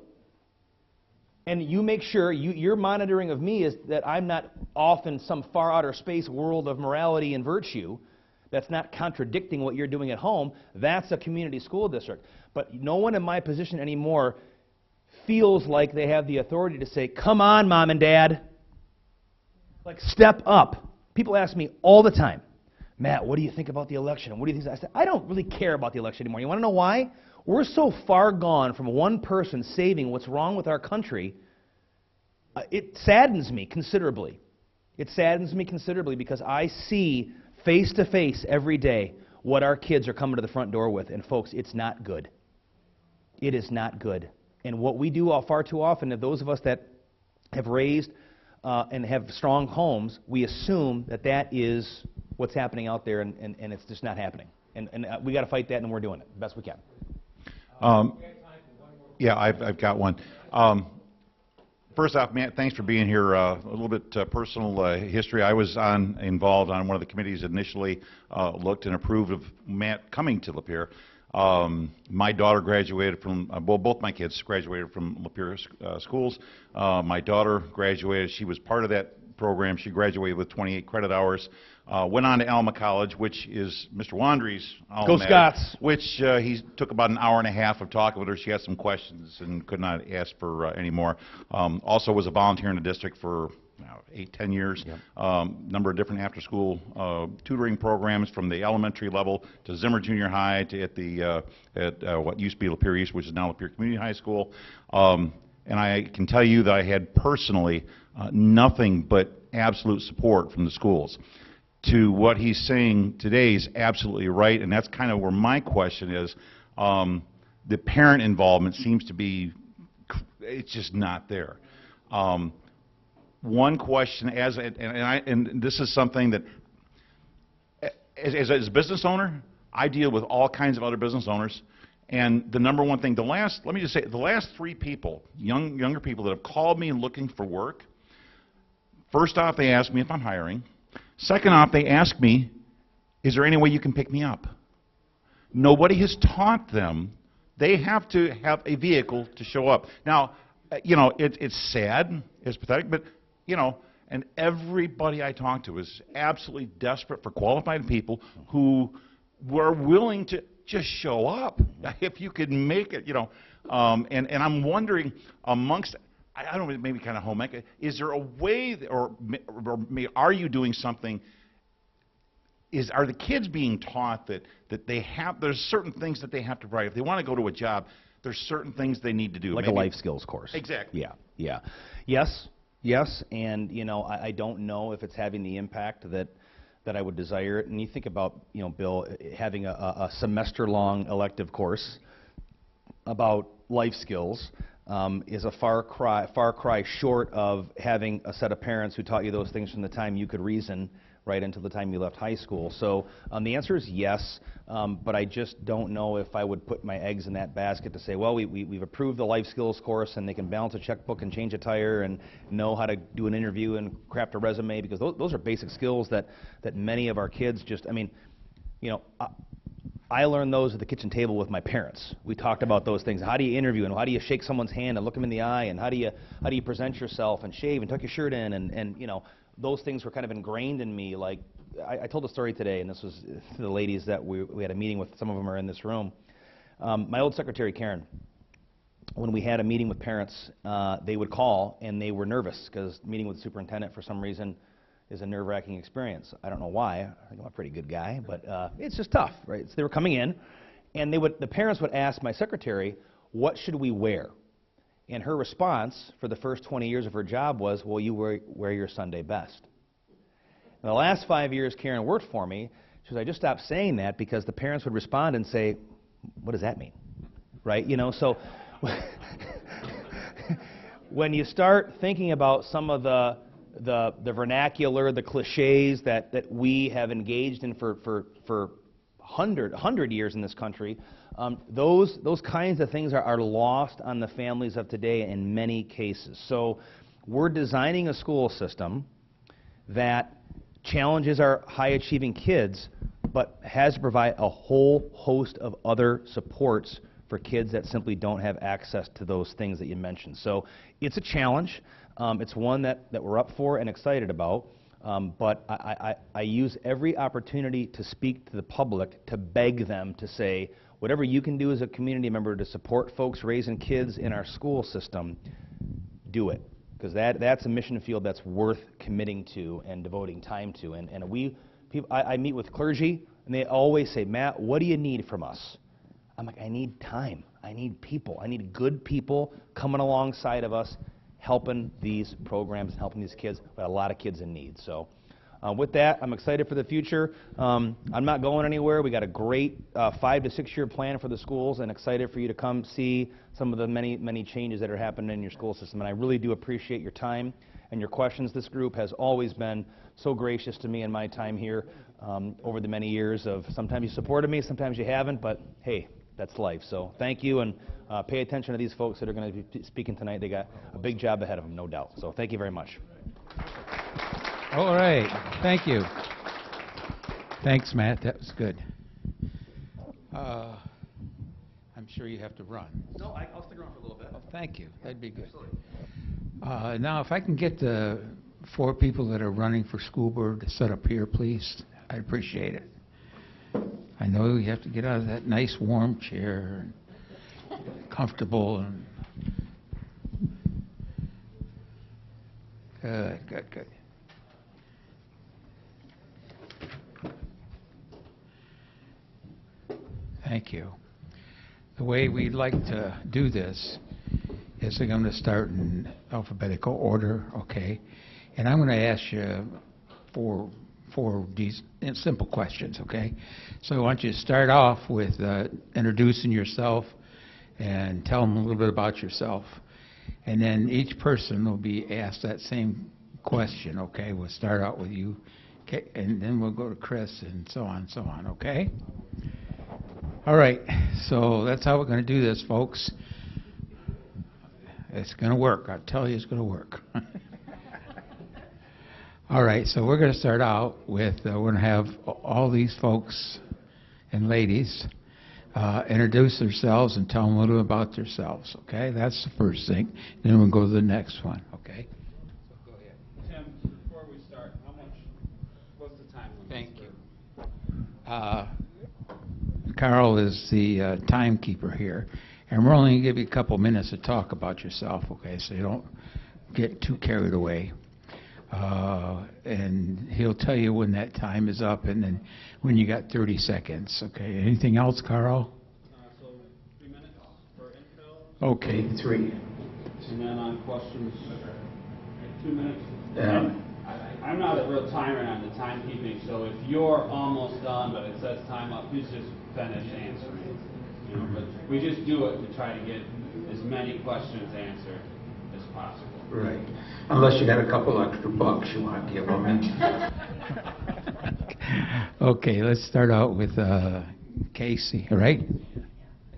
And you make sure your monitoring of me is that I'm not off in some far outer space world of morality and virtue that's not contradicting what you're doing at home. That's a community school district. But no one in my position anymore feels like they have the authority to say, come on, mom and dad. Like, step up. People ask me all the time, Matt, what do you think about the election? What do you think? I said, I don't really care about the election anymore. You want to know why? We're so far gone from one person saving what's wrong with our country, it saddens me considerably. It saddens me considerably because I see face to face every day what our kids are coming to the front door with. And folks, it's not good. It is not good. And what we do far too often, those of us that have raised and have strong homes, we assume that that is what's happening out there, and it's just not happening. And we got to fight that, and we're doing it the best we can. Yeah, I've got one. First off, Matt, thanks for being here. A little bit personal history. I was involved on one of the committees that initially looked and approved of Matt coming to Lapeer. My daughter graduated from, well, both my kids graduated from Lapeer schools. My daughter graduated, she was part of that program. She graduated with 28 credit hours. Went on to Alma College, which is Mr. Wandrie's alma mater. Go Scots! Which he took about an hour and a half of talking with her. She had some questions and could not ask for any more. Also was a volunteer in the district for 8-10 years. Yep. Number of different after-school tutoring programs from the elementary level to Zimmer Junior High to at what used to be Lapeer East, which is now Lapeer Community High School. And I can tell you that I had personally nothing but absolute support from the schools. To what he's saying today is absolutely right, and that's kind of where my question is. The parent involvement seems to be, it's just not there. One question, and this is something that, as a business owner, I deal with all kinds of other business owners, and the number one thing, let me just say, the last 3 people, younger people that have called me looking for work, first off, they ask me if I'm hiring. Second off, they ask me, is there any way you can pick me up? Nobody has taught them. They have to have a vehicle to show up. Now, it's sad, it's pathetic, but, and everybody I talk to is absolutely desperate for qualified people who were willing to just show up. If you could make it, and I'm wondering amongst I don't know, maybe kind of home ec. Is there a way, are you doing something? Are the kids being taught that there's certain things that they have to provide? If they want to go to a job, there's certain things they need to do. Like maybe a life skills course. Exactly. Yeah. Yes, and I don't know if it's having the impact that I would desire it. And you think about, Bill, having a semester-long elective course about life skills is a far cry short of having a set of parents who taught you those things from the time you could reason right until the time you left high school. So the answer is yes, but I just don't know if I would put my eggs in that basket to say, well, we've approved the life skills course and they can balance a checkbook and change a tire and know how to do an interview and craft a resume, because those are basic skills that many of our kids just, I learned those at the kitchen table with my parents. We talked about those things. How do you interview, and how do you shake someone's hand and look them in the eye, and how do you present yourself and shave and tuck your shirt in, and those things were kind of ingrained in me. Like I told a story today, and this was to the ladies that we had a meeting with. Some of them are in this room. My old secretary, Karen, when we had a meeting with parents, they would call and they were nervous because meeting with the superintendent for some reason is a nerve-wracking experience. I don't know why. I think I'm a pretty good guy, but it's just tough, right? So they were coming in, and the parents would ask my secretary, "What should we wear?" And her response for the first 20 years of her job was, "Well, you wear your Sunday best." In the last 5 years Karen worked for me, she said, "I just stopped saying that because the parents would respond and say, 'What does that mean?'" Right? So when you start thinking about some of the vernacular, the cliches that we have engaged in for 100 years in this country, those kinds of things are lost on the families of today in many cases. So we're designing a school system that challenges our high-achieving kids, but has to provide a whole host of other supports for kids that simply don't have access to those things that you mentioned. So it's a challenge. It's one that we're up for and excited about. But I use every opportunity to speak to the public to beg them to say, whatever you can do as a community member to support folks raising kids in our school system, do it. Because that's a mission field that's worth committing to and devoting time to. And I meet with clergy, and they always say, "Matt, what do you need from us?" I'm like, I need time. I need people. I need good people coming alongside of us, helping these programs and helping these kids. We have a lot of kids in need. So with that, I'm excited for the future. I'm not going anywhere. We got a great 5 to 6 year plan for the schools, and excited for you to come see some of the many changes that are happening in your school system. And I really do appreciate your time and your questions. This group has always been so gracious to me in my time here over the many years of sometimes you supported me, sometimes you haven't, but hey, that's life. So thank you, and pay attention to these folks that are going to be speaking tonight. They got a big job ahead of them, no doubt. So thank you very much. All right. Thank you. Thanks, Matt. That was good. I'm sure you have to run. No, I'll stick around for a little bit. Oh, thank you. That'd be good. Now, if I can get the 4 people that are running for school board to sit up here, please, I'd appreciate it. I know you have to get out of that nice warm chair and comfortable. And good. Thank you. The way we'd like to do this is I'm going to start in alphabetical order, okay? And I'm going to ask you four these simple questions, okay? So I want you to start off with introducing yourself and tell them a little bit about yourself. And then each person will be asked that same question, okay? We'll start out with you, okay? And then we'll go to Chris and so on, okay? All right, so that's how we're going to do this, folks. It's going to work. I'll tell you it's going to work. All right, so we're going to start out with, we're going to have all these folks and ladies introduce themselves and tell them a little bit about themselves, okay? That's the first thing. Then we'll go to the next one, okay? So go ahead. Tim, before we start, what's the time limit? Thank you. Carl is the timekeeper here, And we're only going to give you a couple minutes to talk about yourself, okay, so you don't get too carried away. And he'll tell you when that time is up and then when you got 30 seconds, okay? Anything else, Carl? So 3 minutes for info, Okay, 3. and then on questions, 2 minutes. Yeah. I'm not a real timer on the timekeeping, so if you're almost done, but it says time up, please just finish answering. You know, but we just do it to try to get as many questions answered as possible. Right. Unless you got a couple extra bucks you want to give them. Okay, let's start out with Casey, all right?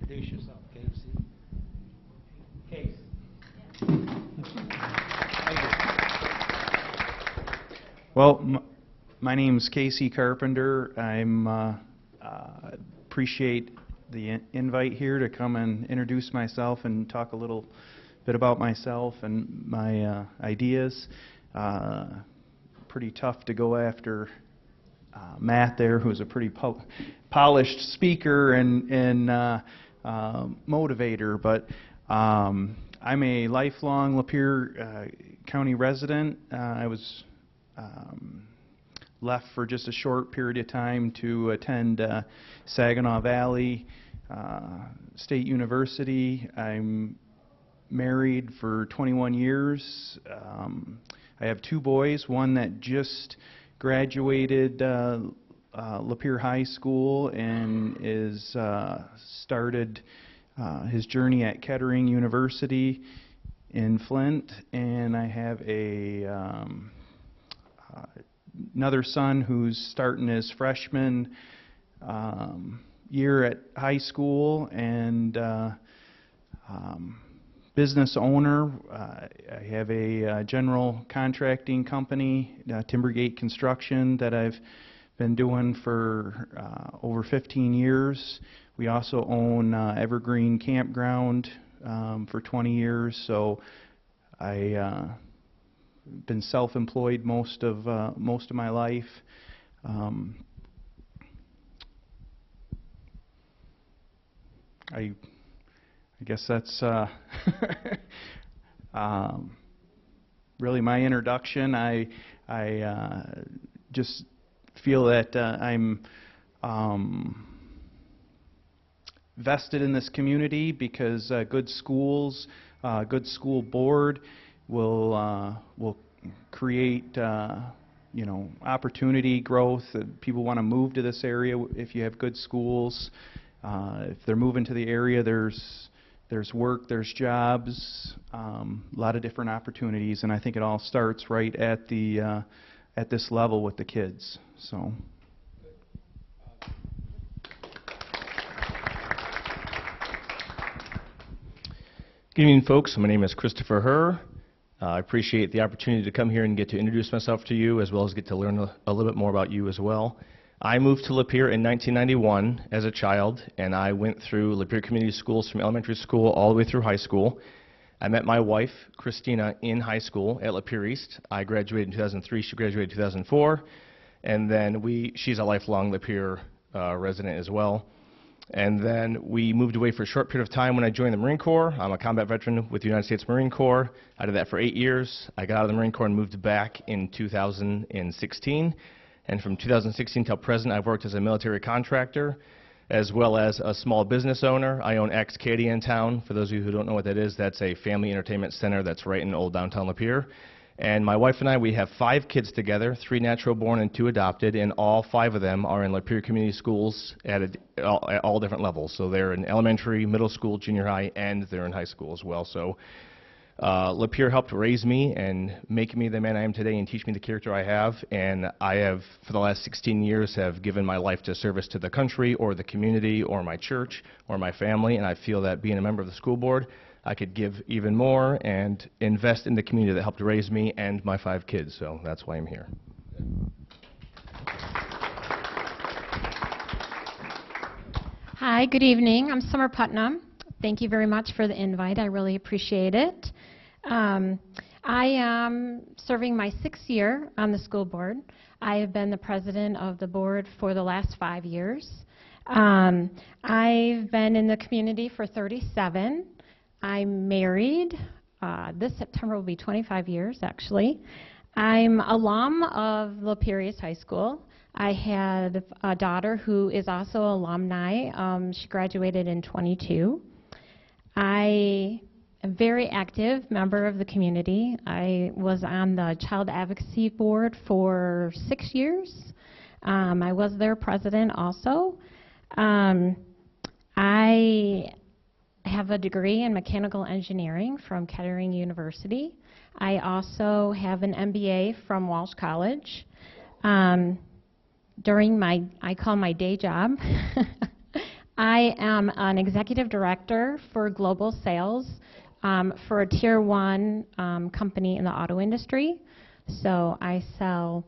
Introduce yourself, Casey. Well, my name's Casey Carpenter. Appreciate the invite here to come and introduce myself and talk a little bit about myself and my ideas. Pretty tough to go after Matt there, who's a pretty polished speaker and motivator, but I'm a lifelong Lapeer County resident. I was left for just a short period of time to attend Saginaw Valley State University. I'm married for 21 years. I have 2 boys, one that just graduated Lapeer High School and is started his journey at Kettering University in Flint, and I have another son who's starting his freshman year at high school, and business owner. I have a general contracting company, Timbergate Construction, that I've been doing for over 15 years. We also own Evergreen Campground for 20 years, so I been self-employed most of my life. I guess that's really my introduction. I just feel that I'm vested in this community because good schools, good school board will create opportunity, growth. People want to move to this area if you have good schools. If they're moving to the area, there's work, there's jobs, a lot of different opportunities, and I think it all starts right at the at this level with the kids. So. Good evening, folks. My name is Christopher Herr. I appreciate the opportunity to come here and get to introduce myself to you, as well as get to learn a little bit more about you as well. I moved to Lapeer in 1991 as a child, and I went through Lapeer Community Schools from elementary school all the way through high school. I met my wife, Christina, in high school at Lapeer East. I graduated in 2003, she graduated in 2004, and then she's a lifelong Lapeer resident as well. And then we moved away for a short period of time when I joined the Marine Corps. I'm a combat veteran with the United States Marine Corps. I did that for 8 years. I got out of the Marine Corps and moved back in 2016. And from 2016 till present, I've worked as a military contractor as well as a small business owner. I own X-Cadia in town. For those of you who don't know what that is, that's a family entertainment center that's right in old downtown Lapeer. And my wife and I, we have 5 kids together, 3 natural born and 2 adopted, and all 5 of them are in Lapeer Community Schools at all different levels. So they're in elementary, middle school, junior high, and they're in high school as well. So Lapeer helped raise me and make me the man I am today and teach me the character I have. And I have, for the last 16 years, have given my life to service to the country or the community or my church or my family. And I feel that being a member of the school board, I could give even more and invest in the community that helped raise me and my 5 kids. So that's why I'm here. Hi, good evening. I'm Summer Putnam. Thank you very much for the invite. I really appreciate it. I am serving my 6th year on the school board. I have been the president of the board for the last 5 years. I've been in the community for 37. I'm married. This September will be 25 years, actually. I'm alum of Lapeer East High School. I had a daughter who is also alumni. She graduated in 22. I am a very active member of the community. I was on the Child Advocacy Board for 6 years. I was their president also. I have a degree in mechanical engineering from Kettering University. I also have an MBA from Walsh College. During I call my day job, I am an executive director for global sales for a tier 1 company in the auto industry. So I sell,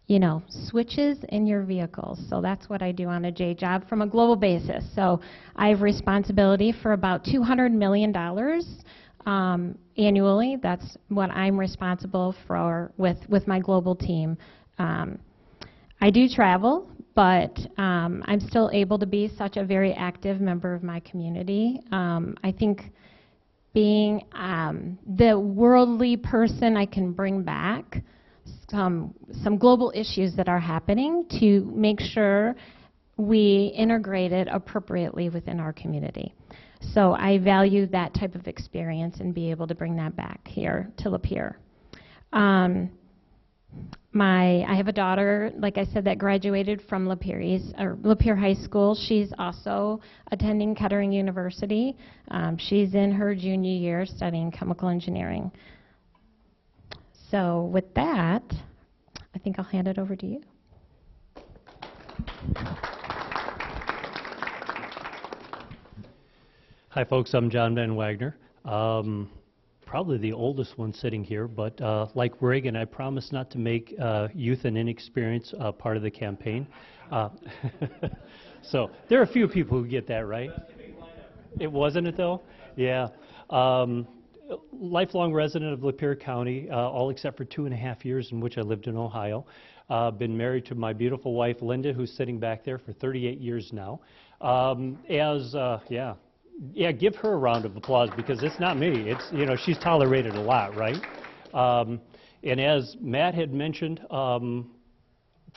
you know, switches in your vehicles. So that's what I do on a day job from a global basis. So I have responsibility for about $200 million annually. That's what I'm responsible for with my global team. I do travel, but I'm still able to be such a very active member of my community. I think being the worldly person, I can bring back some global issues that are happening to make sure we integrate it appropriately within our community. So I value that type of experience and be able to bring that back here to Lapeer. I have a daughter, like I said, that graduated from Lapeer High School. She's also attending Kettering University. She's in her junior year studying chemical engineering. So with that, I think I'll hand it over to you. Hi folks, I'm John Van Wagner. Probably the oldest one sitting here, but like Reagan, I promise not to make youth and inexperience part of the campaign. So there are a few people who get that right. It wasn't it though? Yeah. Lifelong resident of Lapeer County, all except for 2.5 years in which I lived in Ohio. Been married to my beautiful wife Linda, who's sitting back there for 38 years now. Yeah, give her a round of applause because it's not me. It's, you know, she's tolerated a lot, right? And as Matt had mentioned,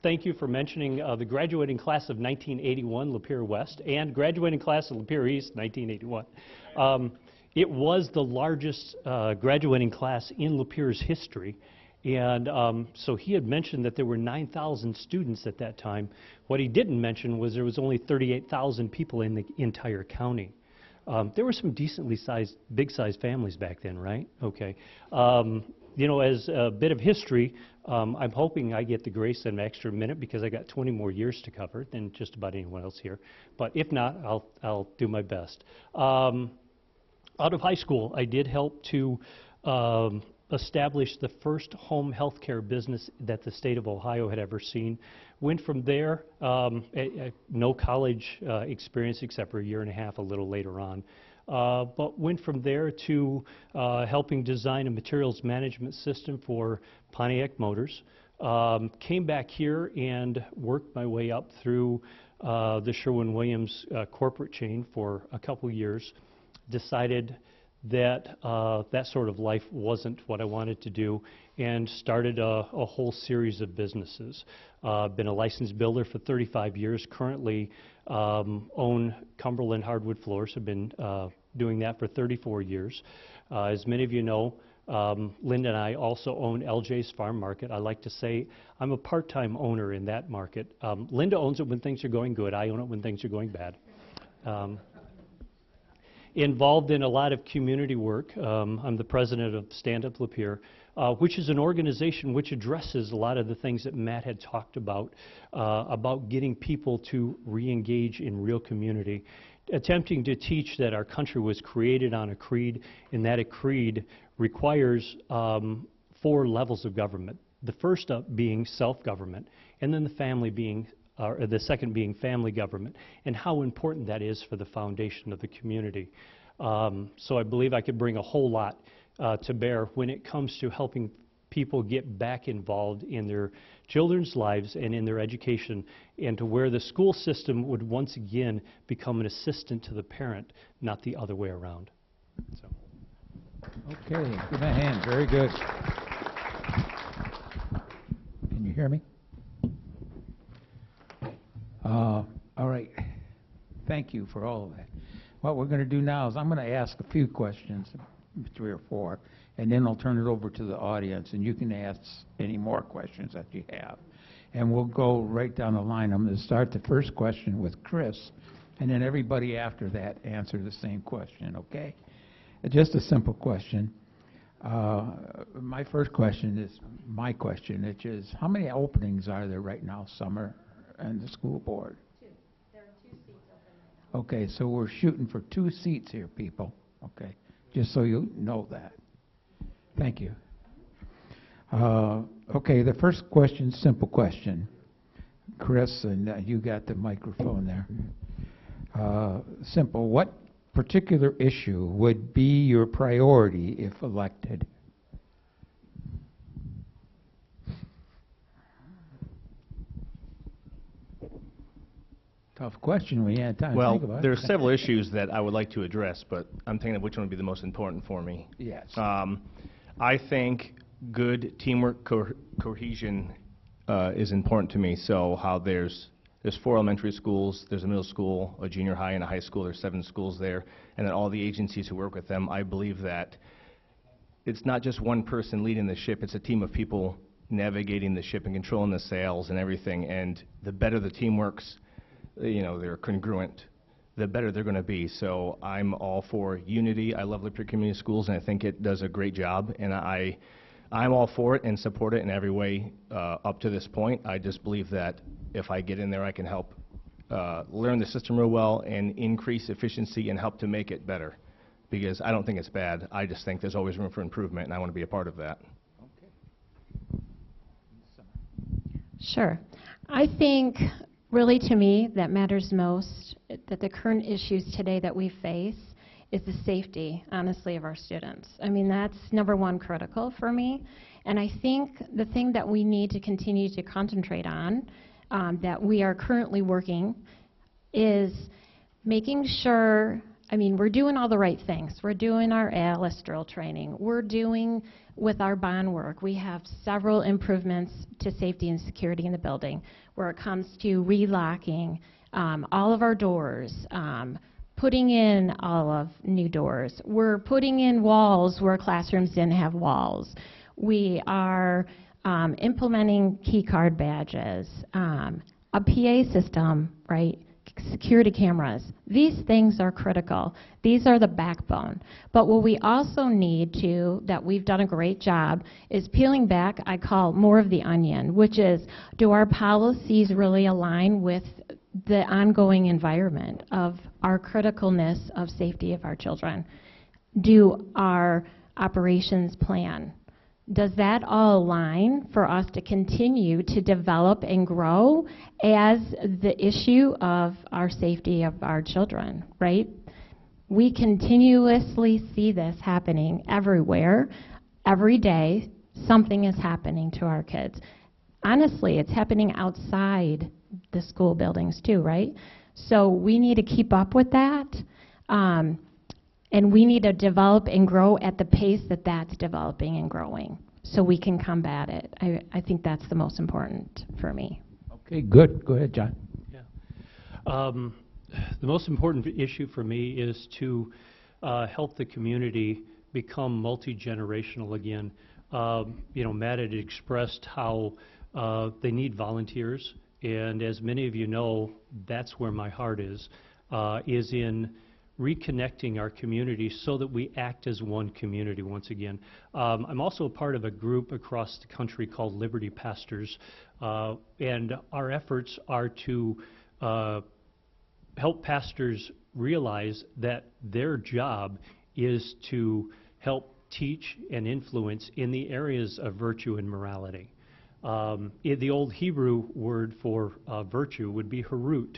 thank you for mentioning the graduating class of 1981, Lapeer West, and graduating class of Lapeer East, 1981. It was the largest graduating class in Lapeer's history. And so he had mentioned that there were 9,000 students at that time. What he didn't mention was there was only 38,000 people in the entire county. There were some decently sized, big-sized families back then, right? Okay. You know, as a bit of history, I'm hoping I get the grace of an extra minute because I got 20 more years to cover than just about anyone else here. But if not, I'll do my best. Out of high school, I did help to establish the first home health care business that the state of Ohio had ever seen. Went from there, no college experience except for 1.5 years a little later on. But went from there to helping design a materials management system for Pontiac Motors. Came back here and worked my way up through the Sherwin-Williams corporate chain for a couple years. Decided that that sort of life wasn't what I wanted to do and started a whole series of businesses. Been a licensed builder for 35 years, currently own Cumberland Hardwood Floors, have been doing that for 34 years. As many of you know, Linda and I also own LJ's Farm Market. I like to say I'm a part-time owner in that market. Linda owns it when things are going good. I own it when things are going bad. Involved in a lot of community work. I'm the president of Stand Up Lapeer, which is an organization which addresses a lot of the things that Matt had talked about getting people to re-engage in real community, attempting to teach that our country was created on a creed, and that a creed requires 4 levels of government. The first up being self-government, and then the family being the second being family government, and how important that is for the foundation of the community. So I believe I could bring a whole lot to bear when it comes to helping people get back involved in their children's lives and in their education, and to where the school system would once again become an assistant to the parent, not the other way around. So. Okay, give a hand, very good. Can you hear me? All right, thank you for all of that. What we're going to do now is I'm going to ask a few questions, 3 or 4, and then I'll turn it over to the audience, and you can ask any more questions that you have. And we'll go right down the line. I'm going to start the first question with Chris, and then everybody after that answer the same question, okay? Just a simple question. My first question is my question, which is, how many openings are there right now, summer, and the school board? 2. There are 2 seats open right now. Okay, so we're shooting for 2 seats here, people. Okay, just so you know that. Thank you. Okay, the first question, simple question. Chris, and you got the microphone there. Simple. What particular issue would be your priority if elected? Tough question. We had time to think about it. Well, there are several issues that I would like to address, but I'm thinking of which one would be the most important for me. Yes. I think good teamwork cohesion is important to me. So how there's 4 elementary schools, there's a middle school, a junior high, and a high school. There's 7 schools there, and then all the agencies who work with them. I believe that it's not just one person leading the ship. It's a team of people navigating the ship and controlling the sails and everything. And the better the team works, you know, they're congruent, the better they're going to be. So I'm all for unity. I love Lapeer Community Schools, and I think it does a great job. And I'm all for it and support it in every way up to this point. I just believe that if I get in there, I can help learn the system real well and increase efficiency and help to make it better. Because I don't think it's bad. I just think there's always room for improvement, and I want to be a part of that. Sure. I think really to me that matters most, that the current issues today that we face is the safety, honestly, of our students. I mean, that's number 1 critical for me. And I think the thing that we need to continue to concentrate on, that we are currently working, is making sure, I mean, we're doing all the right things. We're doing our ALS drill training. We're doing with our bond work. We have several improvements to safety and security in the building where it comes to relocking all of our doors, putting in all of new doors. We're putting in walls where classrooms didn't have walls. We are implementing key card badges, a PA system, right? Security cameras. These things are critical. These are the backbone. But what we also need to, that we've done a great job, is peeling back, I call more of the onion, which is, do our policies really align with the ongoing environment of our criticalness of safety of our children? Do our operations plan, does that all align for us to continue to develop and grow as the issue of our safety of our children, right? We continuously see this happening everywhere. Every day, something is happening to our kids. Honestly, it's happening outside the school buildings too, right? So we need to keep up with that. And we need to develop and grow at the pace that that's developing and growing so we can combat it. I think that's the most important for me. Okay, good. Go ahead, John. Yeah. The most important issue for me is to help the community become multi-generational again. You know, Matt had expressed how they need volunteers, and as many of you know, that's where my heart is in reconnecting our community so that we act as one community once again. I'm also a part of a group across the country called Liberty Pastors, and our efforts are to help pastors realize that their job is to help teach and influence in the areas of virtue and morality. The old Hebrew word for virtue would be harut,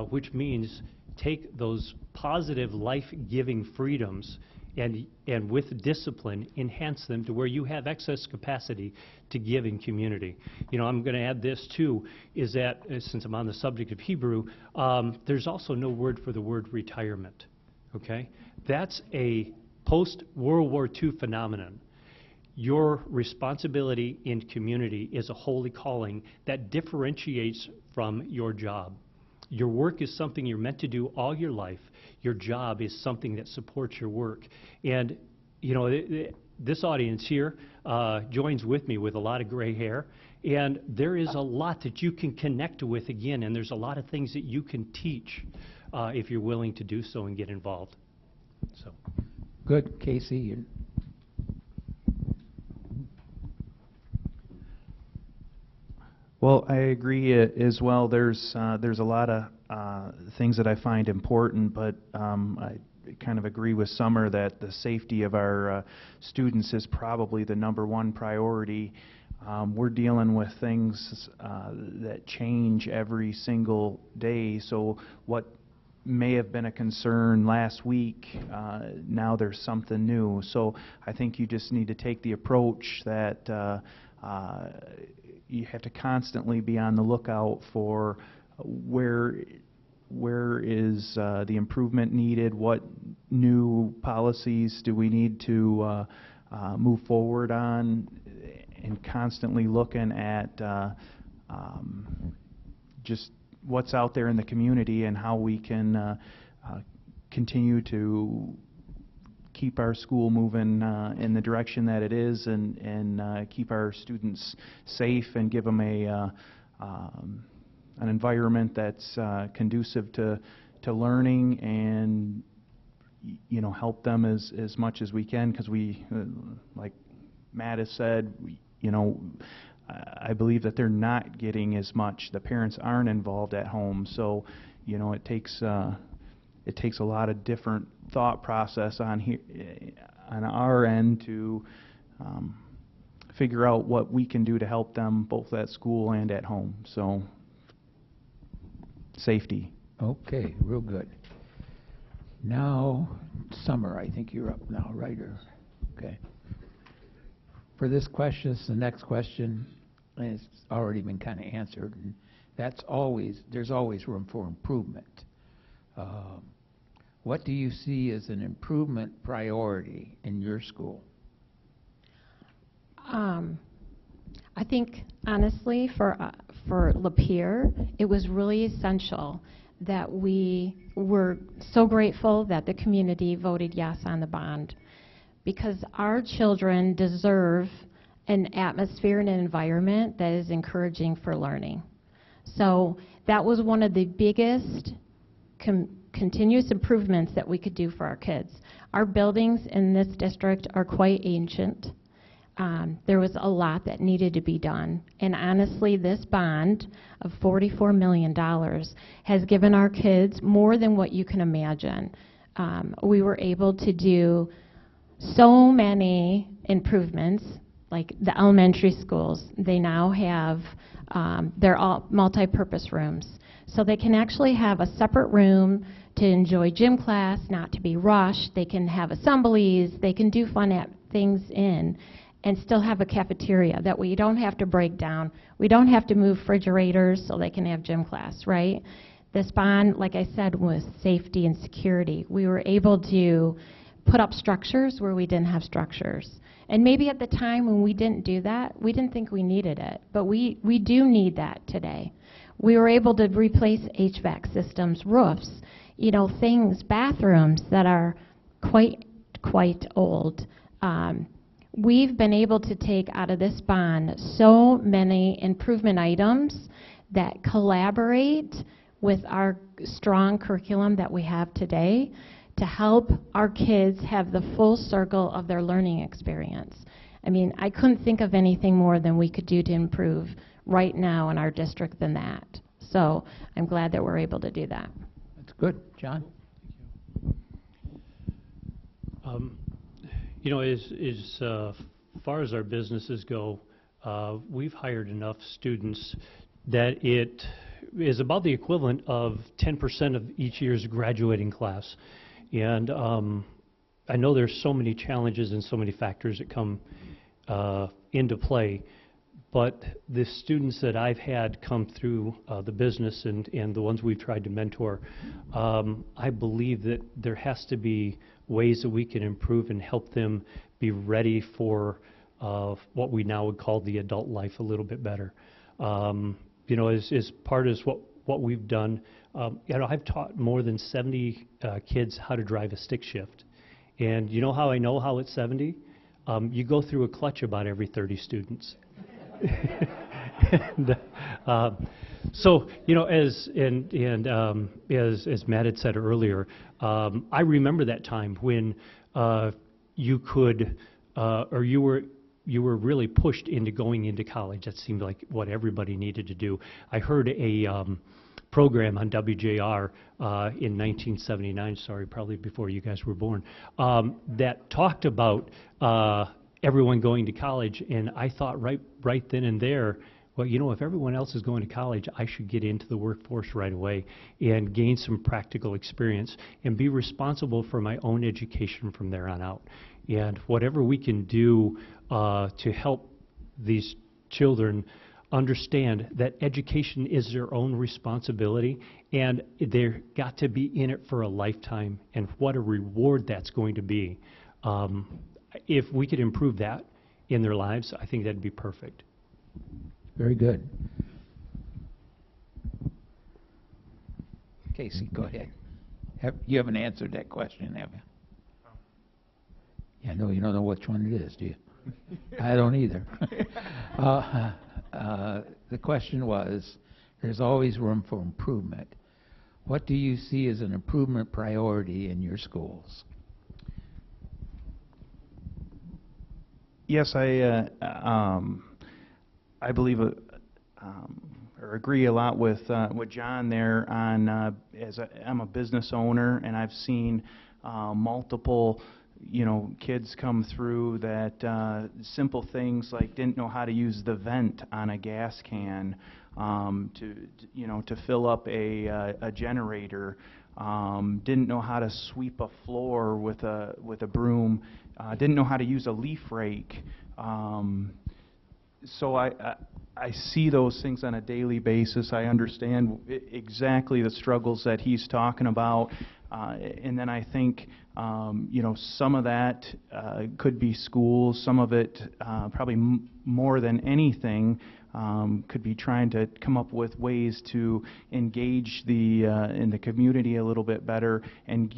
which means take those positive life-giving freedoms and with discipline, enhance them to where you have excess capacity to give in community. You know, I'm going to add this too, is that, since I'm on the subject of Hebrew, there's also no word for the word retirement, okay? That's a post-World War II phenomenon. Your responsibility in community is a holy calling that differentiates from your job. Your work is something you're meant to do all your life. Your job is something that supports your work. And, you know, this audience here joins with me with a lot of gray hair, and there is a lot that you can connect with again, and there's a lot of things that you can teach if you're willing to do so and get involved. So. Good, Casey. Well, I agree as well. There's a lot of things that I find important, but I kind of agree with Summer that the safety of our students is probably the #1 priority. We're dealing with things that change every single day, so what may have been a concern last week, now there's something new. So I think you just need to take the approach that you have to constantly be on the lookout for where is the improvement needed, what new policies do we need to move forward on, and constantly looking at just what's out there in the community and how we can continue to keep our school moving in the direction that it is, and keep our students safe and give them an environment that's conducive to learning, and you know, help them as much as we can, because we, like Matt has said, you know, I believe that they're not getting as much. The parents aren't involved at home, so you know, it takes a lot of different thought process on our end to figure out what we can do to help them both at school and at home. So safety. Okay, real good. Now, Summer, I think you're up now, right? Okay. For this question, this is the next question, and it's already been kind of answered, and there's always room for improvement. What do you see as an improvement priority in your school? I think, honestly, for Lapeer, it was really essential that we were so grateful that the community voted yes on the bond, because our children deserve an atmosphere and an environment that is encouraging for learning. So that was one of the biggest continuous improvements that we could do for our kids. Our buildings in this district are quite ancient. There was a lot that needed to be done, and honestly, this bond of $44 million has given our kids more than what you can imagine. We were able to do so many improvements, like the elementary schools. They now have, they're all multi-purpose rooms, so they can actually have a separate room to enjoy gym class, not to be rushed. They can have assemblies, they can do fun things in, and still have a cafeteria that we don't have to break down. We don't have to move refrigerators so they can have gym class, right? This bond, like I said, was safety and security. We were able to put up structures where we didn't have structures. And maybe at the time when we didn't do that, we didn't think we needed it, but we do need that today. We were able to replace HVAC systems, roofs, you know, things, bathrooms that are quite old. We've been able to take out of this bond so many improvement items that collaborate with our strong curriculum that we have today to help our kids have the full circle of their learning experience. I mean, I couldn't think of anything more than we could do to improve right now in our district than that. So I'm glad that we're able to do that. That's good. John? You know, as far as our businesses go, we've hired enough students that it is about the equivalent of 10% of each year's graduating class. And I know there's so many challenges and so many factors that come into play, but the students that I've had come through the business and the ones we've tried to mentor, I believe that there has to be ways that we can improve and help them be ready for what we now would call the adult life a little bit better. You know, as part of what we've done, you know, I've taught more than 70 kids how to drive a stick shift. And you know how I know how it's 70? You go through a clutch about every 30 students. And, so, you know, as Matt had said earlier, I remember that time when you could, or you were really pushed into going into college. That seemed like what everybody needed to do. I heard a program on WJR in 1979, sorry, probably before you guys were born, that talked about everyone going to college, and I thought right then and there, well, you know, if everyone else is going to college, I should get into the workforce right away and gain some practical experience and be responsible for my own education from there on out. And whatever we can do to help these children understand that education is their own responsibility and they're got to be in it for a lifetime, and what a reward that's going to be. If we could improve that in their lives, I think that'd be perfect. Very good. Casey, go ahead. You haven't answered that question, have you? Yeah, no, you don't know which one it is, do you? I don't either. The question was, there's always room for improvement. What do you see as an improvement priority in your schools? Yes, I believe or agree a lot with John there on I'm a business owner, and I've seen multiple kids come through that simple things like didn't know how to use the vent on a gas can to fill up a generator, didn't know how to sweep a floor with a broom, didn't know how to use a leaf rake. So I see those things on a daily basis. I understand exactly the struggles that he's talking about. And then I think, some of that could be schools. Some of it, probably more than anything, could be trying to come up with ways to engage in the community a little bit better and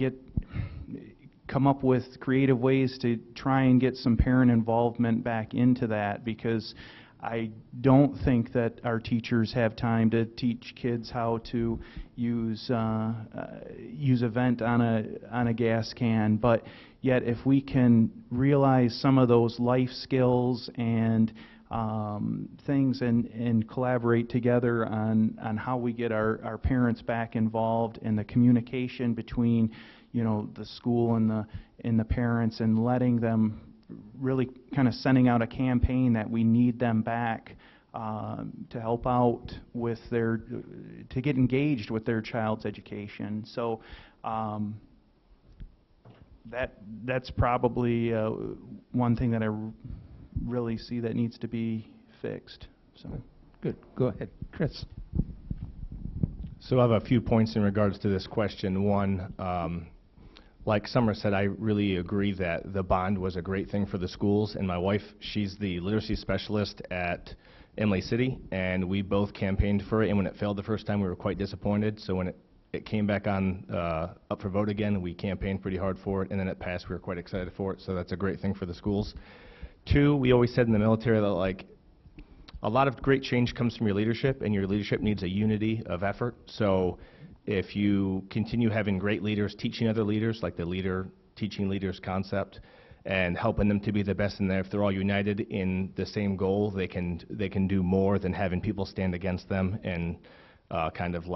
come up with creative ways to try and get some parent involvement back into that, because I don't think that our teachers have time to teach kids how to use a vent on a gas can. But yet, if we can realize some of those life skills and things and collaborate together on how we get our parents back involved in the communication between the school and the parents, and letting them really kind of sending out a campaign that we need them back to help out with to get engaged with their child's education. So that's probably one thing that I really see that needs to be fixed. So good. Go ahead, Chris. So I have a few points in regards to this question. One, like Summer said, I really agree that the bond was a great thing for the schools. And my wife, she's the literacy specialist at Emily City, and we both campaigned for it. And when it failed the first time, we were quite disappointed. So when it came back on up for vote again, we campaigned pretty hard for it, and then it passed. We were quite excited for it. So that's a great thing for the schools. Two, we always said in the military that a lot of great change comes from your leadership, and your leadership needs a unity of effort. So if you continue having great leaders teaching other leaders, like the leader teaching leaders concept, and helping them to be the best in there, if they're all united in the same goal, they can do more than having people stand against them and it's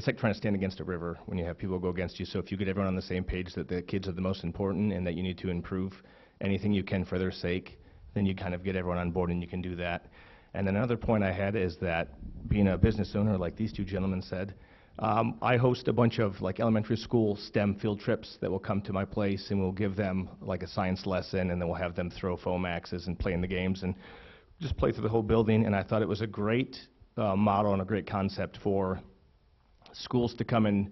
like trying to stand against a river when you have people go against you. So if you get everyone on the same page that the kids are the most important and that you need to improve anything you can for their sake, then you kind of get everyone on board and you can do that. And then another point I had is that being a business owner, like these two gentlemen said, I host a bunch of like elementary school STEM field trips that will come to my place, and we'll give them like a science lesson, and then we'll have them throw foam axes and play in the games and just play through the whole building. And I thought it was a great model and a great concept for schools to come and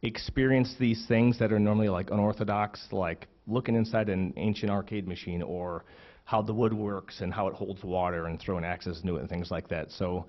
experience these things that are normally like unorthodox, like looking inside an ancient arcade machine, or how the wood works and how it holds water, and throwing axes into it and things like that. So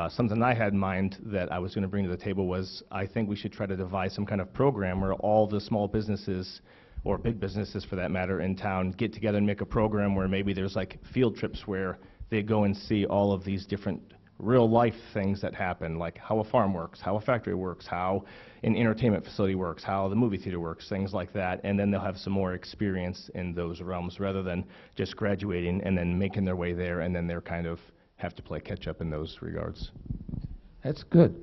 something I had in mind that I was going to bring to the table was I think we should try to devise some kind of program where all the small businesses, or big businesses for that matter, in town get together and make a program where maybe there's like field trips where they go and see all of these different real life things that happen, like how a farm works, how a factory works, how an entertainment facility works, how the movie theater works, things like that, and then they'll have some more experience in those realms rather than just graduating and then making their way there, and then they're kind of have to play catch up in those regards. That's good.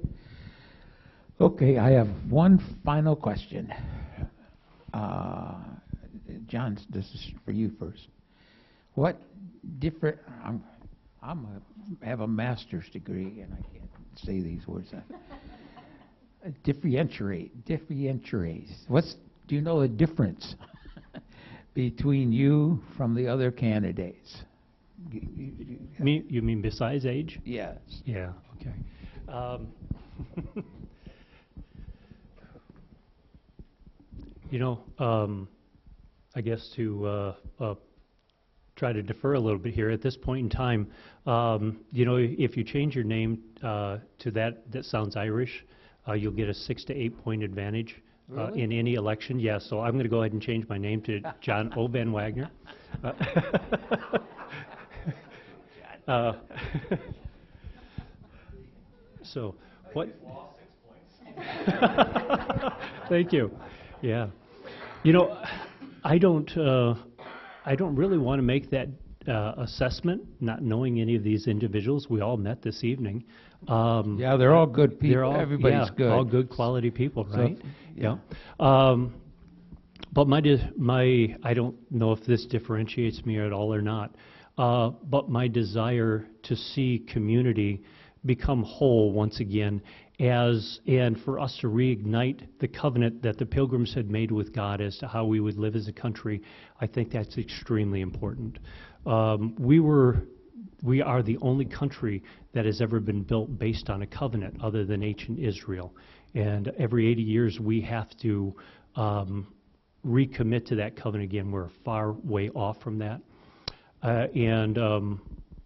Okay, I have one final question. John, this is for you first. What different, have a master's degree, and I can't say these words. Differentiate. Do you know the difference between you from the other candidates? You mean besides age? Yes. Yeah, okay. I guess to try to defer a little bit here at this point in time, if you change your name to that sounds Irish, you'll get a 6 to 8 point advantage Really? in any election. Yeah, so I'm going to go ahead and change my name to John O. Van Wagner. So what? Thank you. Yeah. I don't really want to make that assessment, not knowing any of these individuals. We all met this evening. Yeah, they're all good people. Everybody's good. All good quality people, right? So, yeah. But I don't know if this differentiates me at all or not. But my desire to see community become whole once again, and for us to reignite the covenant that the Pilgrims had made with God as to how we would live as a country, I think that's extremely important. We are the only country that has ever been built based on a covenant other than ancient Israel. And every 80 years we have to recommit to that covenant again. We're far way off from that.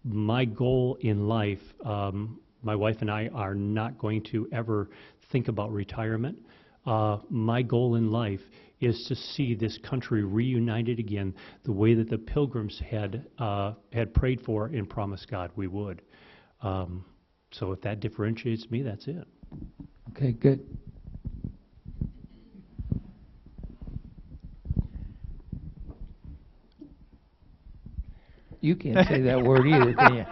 My goal in life, my wife and I are not going to ever think about retirement. My goal in life is to see this country reunited again the way that the Pilgrims had prayed for and promised God we would. So if that differentiates me, that's it. Okay, good. You can't say that word either, can you?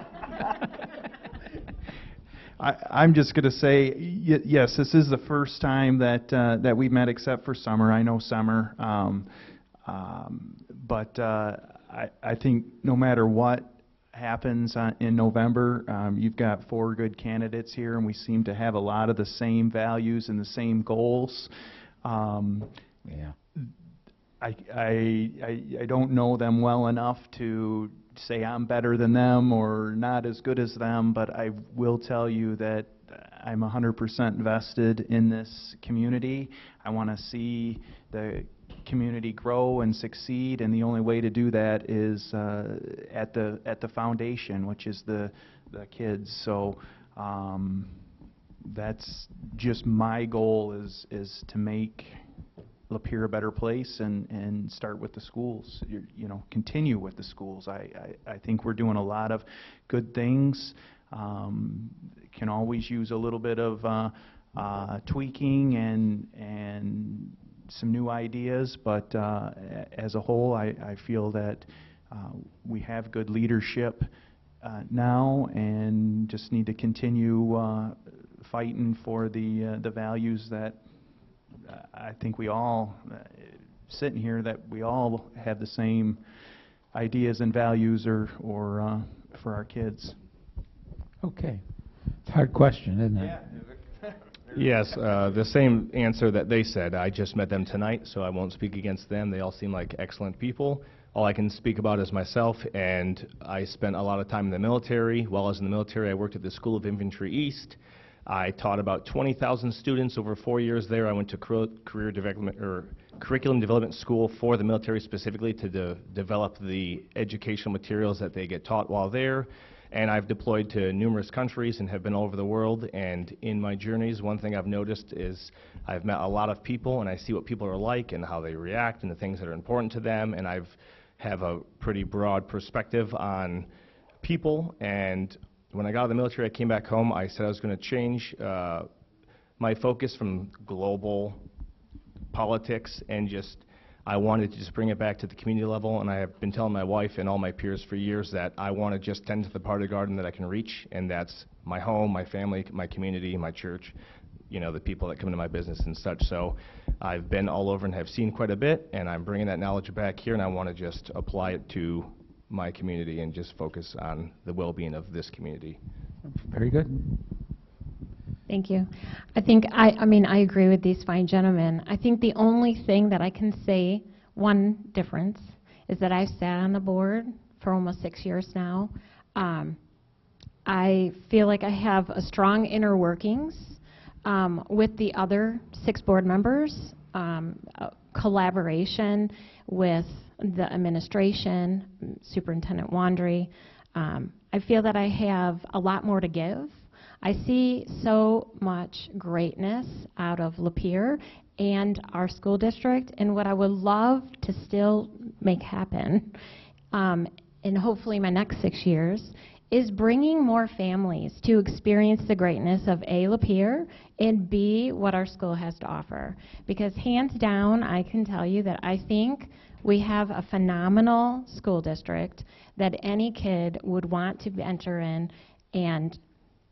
I'm just going to say, yes, this is the first time that we met except for Summer. I know Summer. But I think no matter what happens in November, you've got 4 good candidates here, and we seem to have a lot of the same values and the same goals. Yeah. I don't know them well enough to say I'm better than them or not as good as them, but I will tell you that I'm 100% vested in this community. I want to see the community grow and succeed, and the only way to do that is at the foundation, which is the kids. So that's just my goal is to make Lapeer a better place and start with the schools. Continue with the schools. I think we're doing a lot of good things. Can always use a little bit of tweaking and some new ideas, but as a whole, I feel that we have good leadership now, and just need to continue fighting for the values that I think we all, sitting here, that we all have the same ideas and values or for our kids. Okay. It's a hard question, isn't it? Yeah, Yes, the same answer that they said. I just met them tonight, so I won't speak against them. They all seem like excellent people. All I can speak about is myself, and I spent a lot of time in the military. While I was in the military, I worked at the School of Infantry East. I taught about 20,000 students over 4 years there. I went to career development or curriculum development school for the military specifically to develop the educational materials that they get taught while there. And I've deployed to numerous countries and have been all over the world. And in my journeys, one thing I've noticed is I've met a lot of people, and I see what people are like and how they react and the things that are important to them. And I've have a pretty broad perspective on people. And when I got out of the military, I came back home. I said I was going to change my focus from global politics and I wanted to just bring it back to the community level. And I have been telling my wife and all my peers for years that I want to just tend to the part of the garden that I can reach, and that's my home, my family, my community, my church, you know, the people that come into my business and such. So I've been all over and have seen quite a bit, and I'm bringing that knowledge back here, and I want to just apply it to my community and just focus on the well-being of this community. Very good. Thank you. I think, I mean, I agree with these fine gentlemen. I think the only thing that I can say, one difference, is that I've sat on the board for almost 6 years now. I feel like I have a strong inner workings with the other 6 board members, collaboration with the administration, Superintendent Wandrie. I feel that I have a lot more to give. I see so much greatness out of Lapeer and our school district, and what I would love to still make happen, and hopefully my next 6 years, is bringing more families to experience the greatness of A, Lapeer, and B, what our school has to offer. Because hands down, I can tell you that I think we have a phenomenal school district that any kid would want to enter in and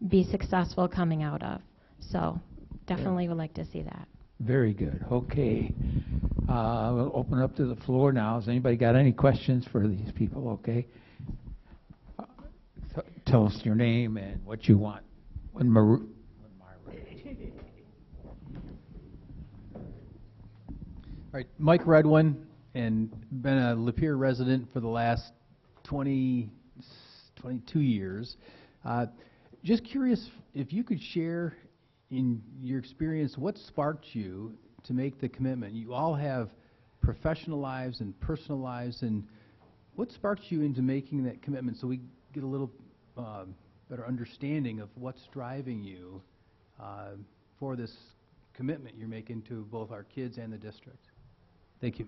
be successful coming out of. So definitely would like to see that. Very good. Okay. We'll open up to the floor now. Has anybody got any questions for these people? Okay. Tell us your name and what you want. All right, Mike Redwin, and been a Lapeer resident for the last 22 years. Just curious if you could share in your experience what sparked you to make the commitment. You all have professional lives and personal lives, and what sparked you into making that commitment so we get a little better understanding of what's driving you for this commitment you're making to both our kids and the district. Thank you.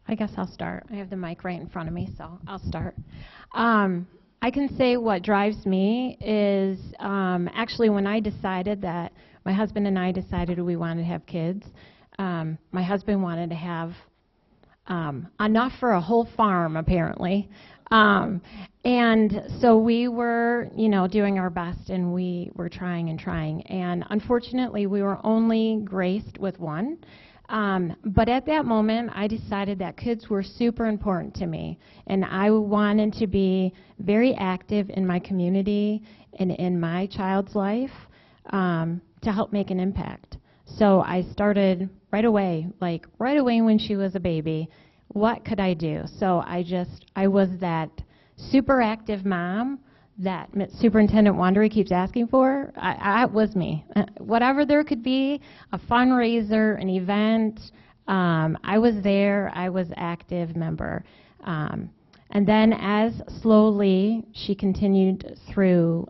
I guess I'll start. I have the mic right in front of me, so I'll start. I can say what drives me is actually when I decided that my husband and I decided we wanted to have kids. My husband wanted to have enough for a whole farm, apparently. And so we were, you know, doing our best, and we were trying and trying. And unfortunately, we were only graced with one. But at that moment, I decided that kids were super important to me, and I wanted to be very active in my community and in my child's life to help make an impact. So I started right away, like right away when she was a baby. What could I do? So I was that super active mom that Superintendent Wandrie keeps asking for. It was me. Whatever there could be, a fundraiser, an event, I was there. I was active member. And then as slowly she continued through,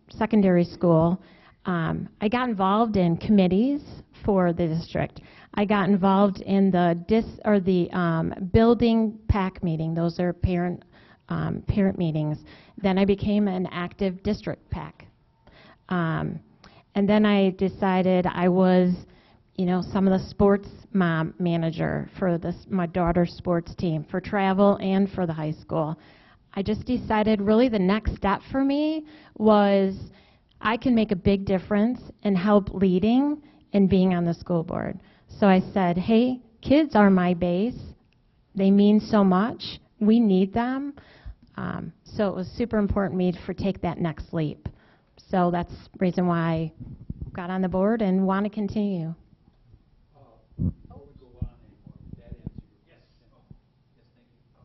secondary school, I got involved in committees for the district. I got involved in the building PAC meeting. Those are parent meetings. Then I became an active district PAC. And then I decided I was, some of the sports mom manager for my daughter's sports team, for travel and for the high school. I just decided really the next step for me was I can make a big difference and help leading and being on the school board. So I said, hey, kids are my base. They mean so much. We need them. So it was super important to me to take that next leap. So that's the reason why I got on the board and want to continue.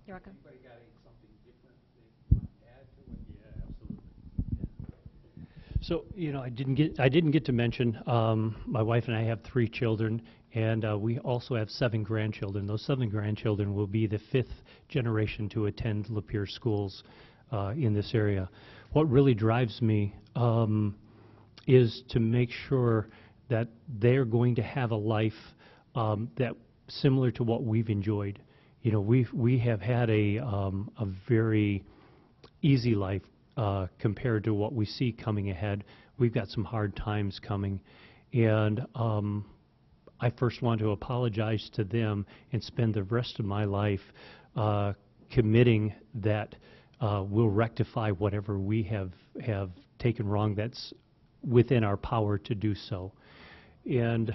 You're welcome. So, I didn't get to mention, my wife and I have 3 children, and we also have 7 grandchildren. Those 7 grandchildren will be the 5th generation to attend Lapeer schools in this area. What really drives me is to make sure that they're going to have a life that similar to what we've enjoyed. We have had a very easy life compared to what we see coming ahead. We've got some hard times coming, and I first want to apologize to them and spend the rest of my life committing that we'll rectify whatever we have taken wrong that's within our power to do so. And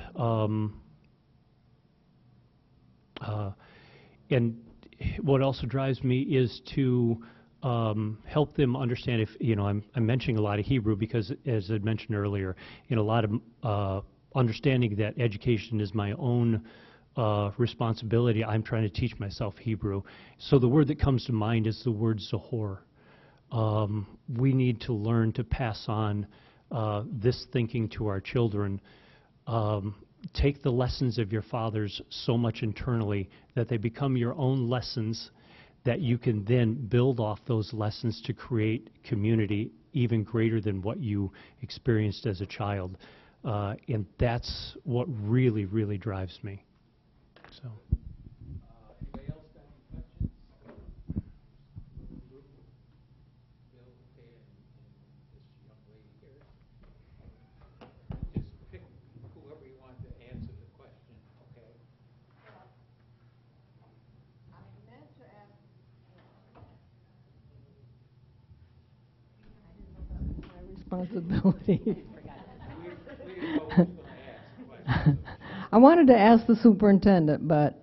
what also drives me is to help them understand. If I'm mentioning a lot of Hebrew because, as I mentioned earlier, a lot of understanding that education is my own responsibility. I'm trying to teach myself Hebrew. So the word that comes to mind is the word Zohor. We need to learn to pass on this thinking to our children. Take the lessons of your fathers so much internally that they become your own lessons, that you can then build off those lessons to create community even greater than what you experienced as a child. And that's what really, really drives me. So. Anybody else got any questions? Bill, okay, and this young lady here. Just pick whoever you want to answer the question, okay? I meant to ask. My responsibility. I wanted to ask the superintendent, but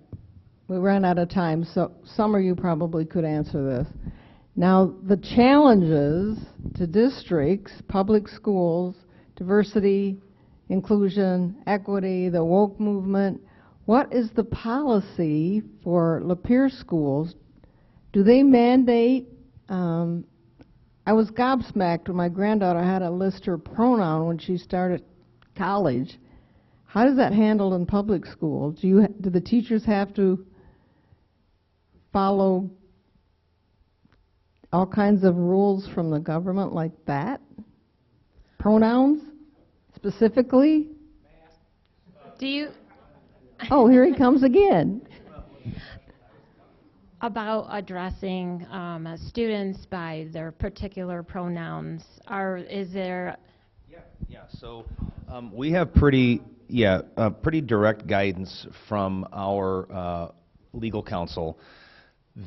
we ran out of time, so some of you probably could answer this. Now, the challenges to districts, public schools, diversity, inclusion, equity, the woke movement, what is the policy for Lapeer schools? Do they mandate? I was gobsmacked when my granddaughter had to list her pronoun when she started college. How does that handled in public schools? Do the teachers have to follow all kinds of rules from the government like that? Pronouns, specifically? Do you? Oh, here he comes again. About addressing students by their particular pronouns, is there? Yeah. So we have pretty direct guidance from our legal counsel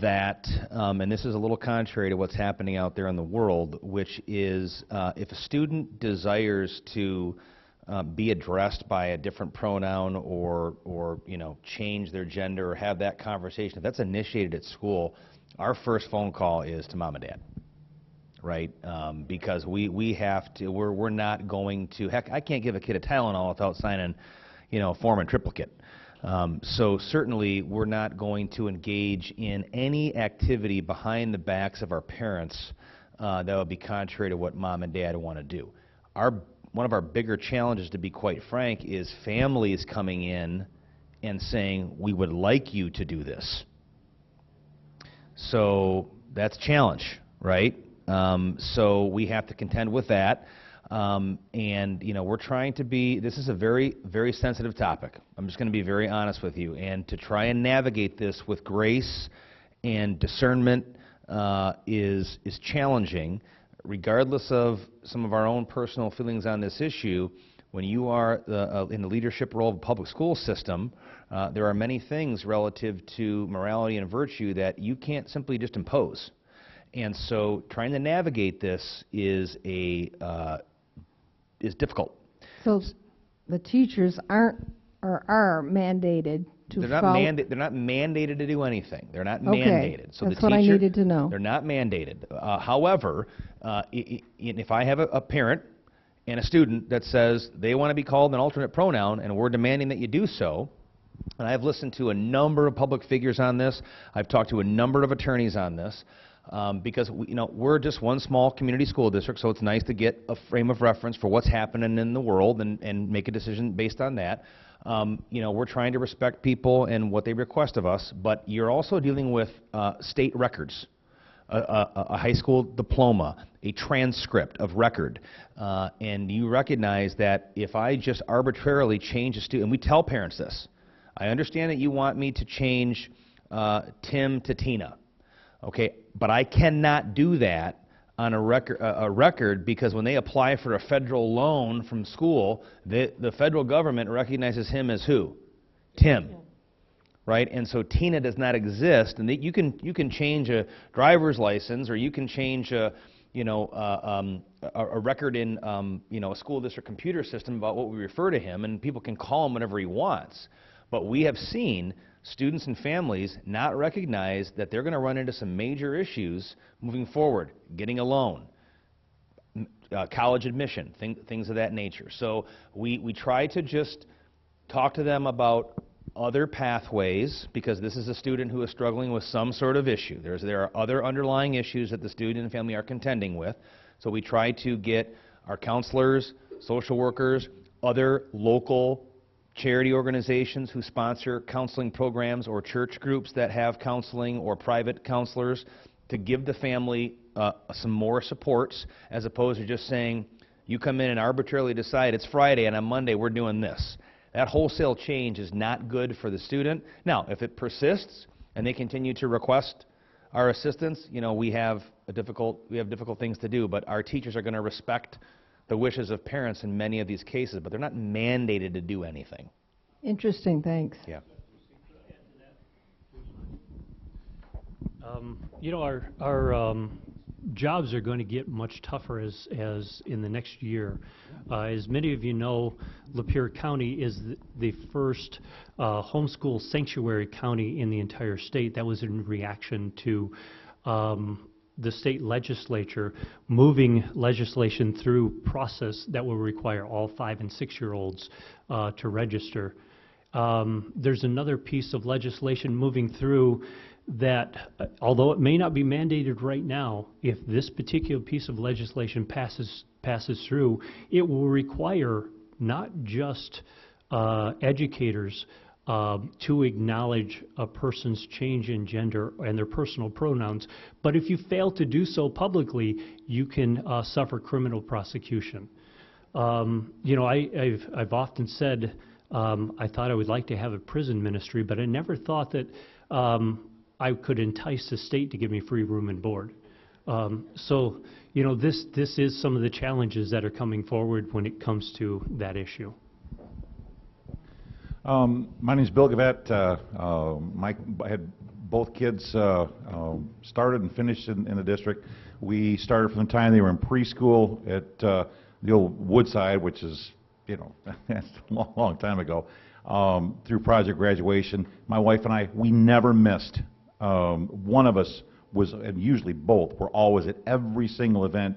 that, and this is a little contrary to what's happening out there in the world, which is if a student desires to be addressed by a different pronoun or change their gender or have that conversation, if that's initiated at school, our first phone call is to mom and dad, right? Because we have to, we're not going to, heck, I can't give a kid a Tylenol without signing, form and triplicate. So certainly we're not going to engage in any activity behind the backs of our parents that would be contrary to what mom and dad want to do. One of our bigger challenges, to be quite frank, is families coming in and saying, we would like you to do this. So that's a challenge, right? So we have to contend with that. And, we're trying to be, this is a very, very sensitive topic. I'm just going to be very honest with you. And to try and navigate this with grace and discernment is challenging. Regardless of some of our own personal feelings on this issue, when you are in the leadership role of a public school system, there are many things relative to morality and virtue that you can't simply just impose. And so trying to navigate this is difficult. So the teachers aren't or are mandated to follow? They're not mandated to do anything. They're not Okay, mandated. So that's the what I teacher, needed to know. They're not mandated. However, if I have a parent and a student that says they want to be called an alternate pronoun, and we're demanding that you do so. And I've listened to a number of public figures on this. I've talked to a number of attorneys on this, because we're just one small community school district, so it's nice to get a frame of reference for what's happening in the world and make a decision based on that. We're trying to respect people and what they request of us, but you're also dealing with state records, a high school diploma, a transcript of record, and you recognize that if I just arbitrarily change a student, and we tell parents this, I understand that you want me to change Tim to Tina, okay, but I cannot do that on a record because when they apply for a federal loan from school, the federal government recognizes him as who? Tim. Right? And so Tina does not exist, and you can change a driver's license, or you can change a record in a school district computer system about what we refer to him, and people can call him whenever he wants. But we have seen students and families not recognize that they're going to run into some major issues moving forward, getting a loan, college admission, things of that nature. So we try to just talk to them about other pathways, because this is a student who is struggling with some sort of issue. There are other underlying issues that the student and family are contending with. So we try to get our counselors, social workers, other local charity organizations who sponsor counseling programs, or church groups that have counseling, or private counselors, to give the family some more supports, as opposed to just saying, you come in and arbitrarily decide it's Friday and on Monday we're doing this. That wholesale change is not good for the student. Now, if it persists and they continue to request our assistance, we have difficult things to do, but our teachers are going to respect the wishes of parents in many of these cases, but they're not mandated to do anything. Interesting, thanks. Yeah. Our jobs are going to get much tougher as in the next year. As many of you know, Lapeer County is the first homeschool sanctuary county in the entire state. That was in reaction to the state legislature moving legislation through process that will require all 5- and 6-year-olds to register. There's another piece of legislation moving through that, although it may not be mandated right now, if this particular piece of legislation passes through, it will require not just educators to acknowledge a person's change in gender and their personal pronouns, but if you fail to do so publicly, you can suffer criminal prosecution. I've often said I thought I would like to have a prison ministry, but I never thought that I could entice the state to give me free room and board. This is some of the challenges that are coming forward when it comes to that issue. My name is Bill Gavette. I had both kids started and finished in the district. We started from the time they were in preschool at the old Woodside, which is, that's a long time ago, through project graduation. My wife and I, we never missed. One of us was, and usually both, were always at every single event,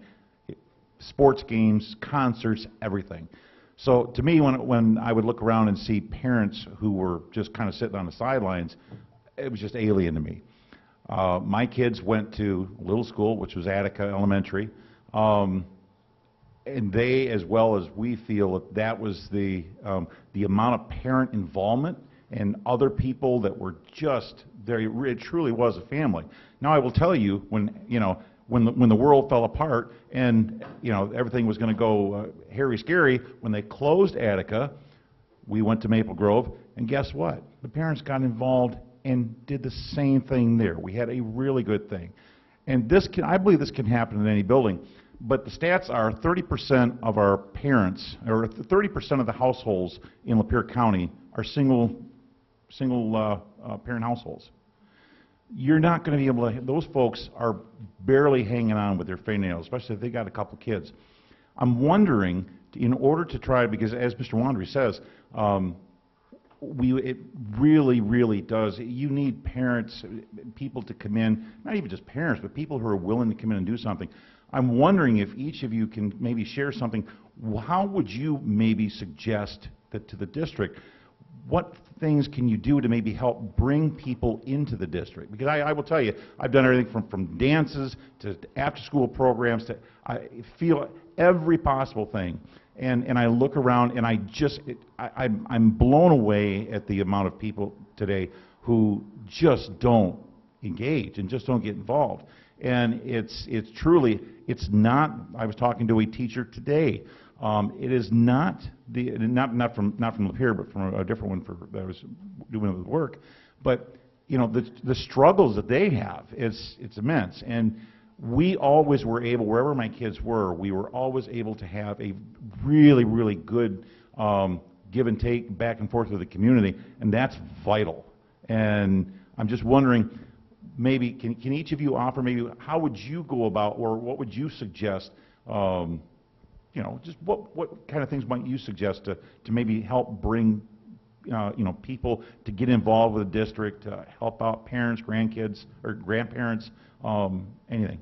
sports games, concerts, everything. So to me, when I would look around and see parents who were just kind of sitting on the sidelines, it was just alien to me. My kids went to little school, which was Attica Elementary, and they, as well as we, feel that was the amount of parent involvement and other people that were just there. It truly was a family. Now, I will tell you, when the world fell apart and everything was going to go hairy scary, when they closed Attica, we went to Maple Grove, and guess what? The parents got involved and did the same thing there. We had a really good thing, and I believe this can happen in any building. But the stats are 30% of our parents, or 30% of the households in Lapeer County are single parent households. You're not going to be able to, those folks are barely hanging on with their fingernails, especially if they got a couple kids. I'm wondering, in order to try, because as Mr. Wandrie says, it really does, you need parents, people to come in, not even just parents, but people who are willing to come in and do something. I'm wondering if each of you can maybe share something. How would you maybe suggest that to the district, what things can you do to maybe help bring people into the district? Because I will tell you, I've done everything from dances to after-school programs to, I feel every possible thing. And I look around and I'm blown away at the amount of people today who just don't engage and just don't get involved. And it's truly, it's not, I was talking to a teacher today. It is not not from Lapeer, but from a different one that I was doing with work. But you know, the struggles that they have, it's immense. And we always were able, wherever my kids were, we were always able to have a really, really good give and take back and forth with the community, and that's vital. And I'm just wondering, maybe can each of you offer maybe how would you go about, or what would you suggest? You know, just what kind of things might you suggest to maybe help bring you know, people to get involved with the district, to help out parents, grandkids, or grandparents, anything?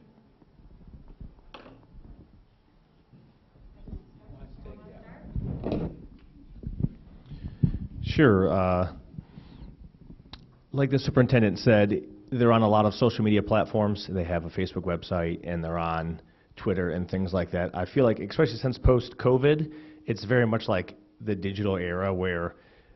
Sure. Like the superintendent said, they're on a lot of social media platforms. They have a Facebook website, and they're on Twitter and things like that. I feel like, especially since post-COVID, it's very much like the digital era where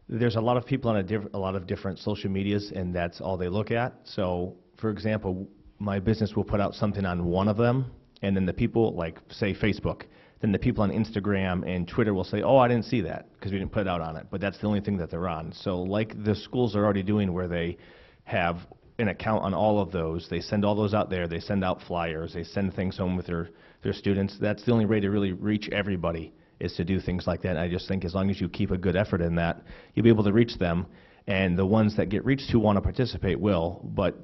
there's a lot of people on a lot of different social medias, and that's all they look at. So, for example, my business will put out something on one of them, and then the people, like, say, Facebook, then the people on Instagram and Twitter will say, oh, I didn't see that because we didn't put it out on it, but that's the only thing that they're on. So like the schools are already doing, where they have an account on all of those, they send all those out there, they send out flyers, they send things home with their students. That's the only way to really reach everybody, is to do things like that. And I just think as long as you keep a good effort in that, you'll be able to reach them, and the ones that get reached who want to participate will. But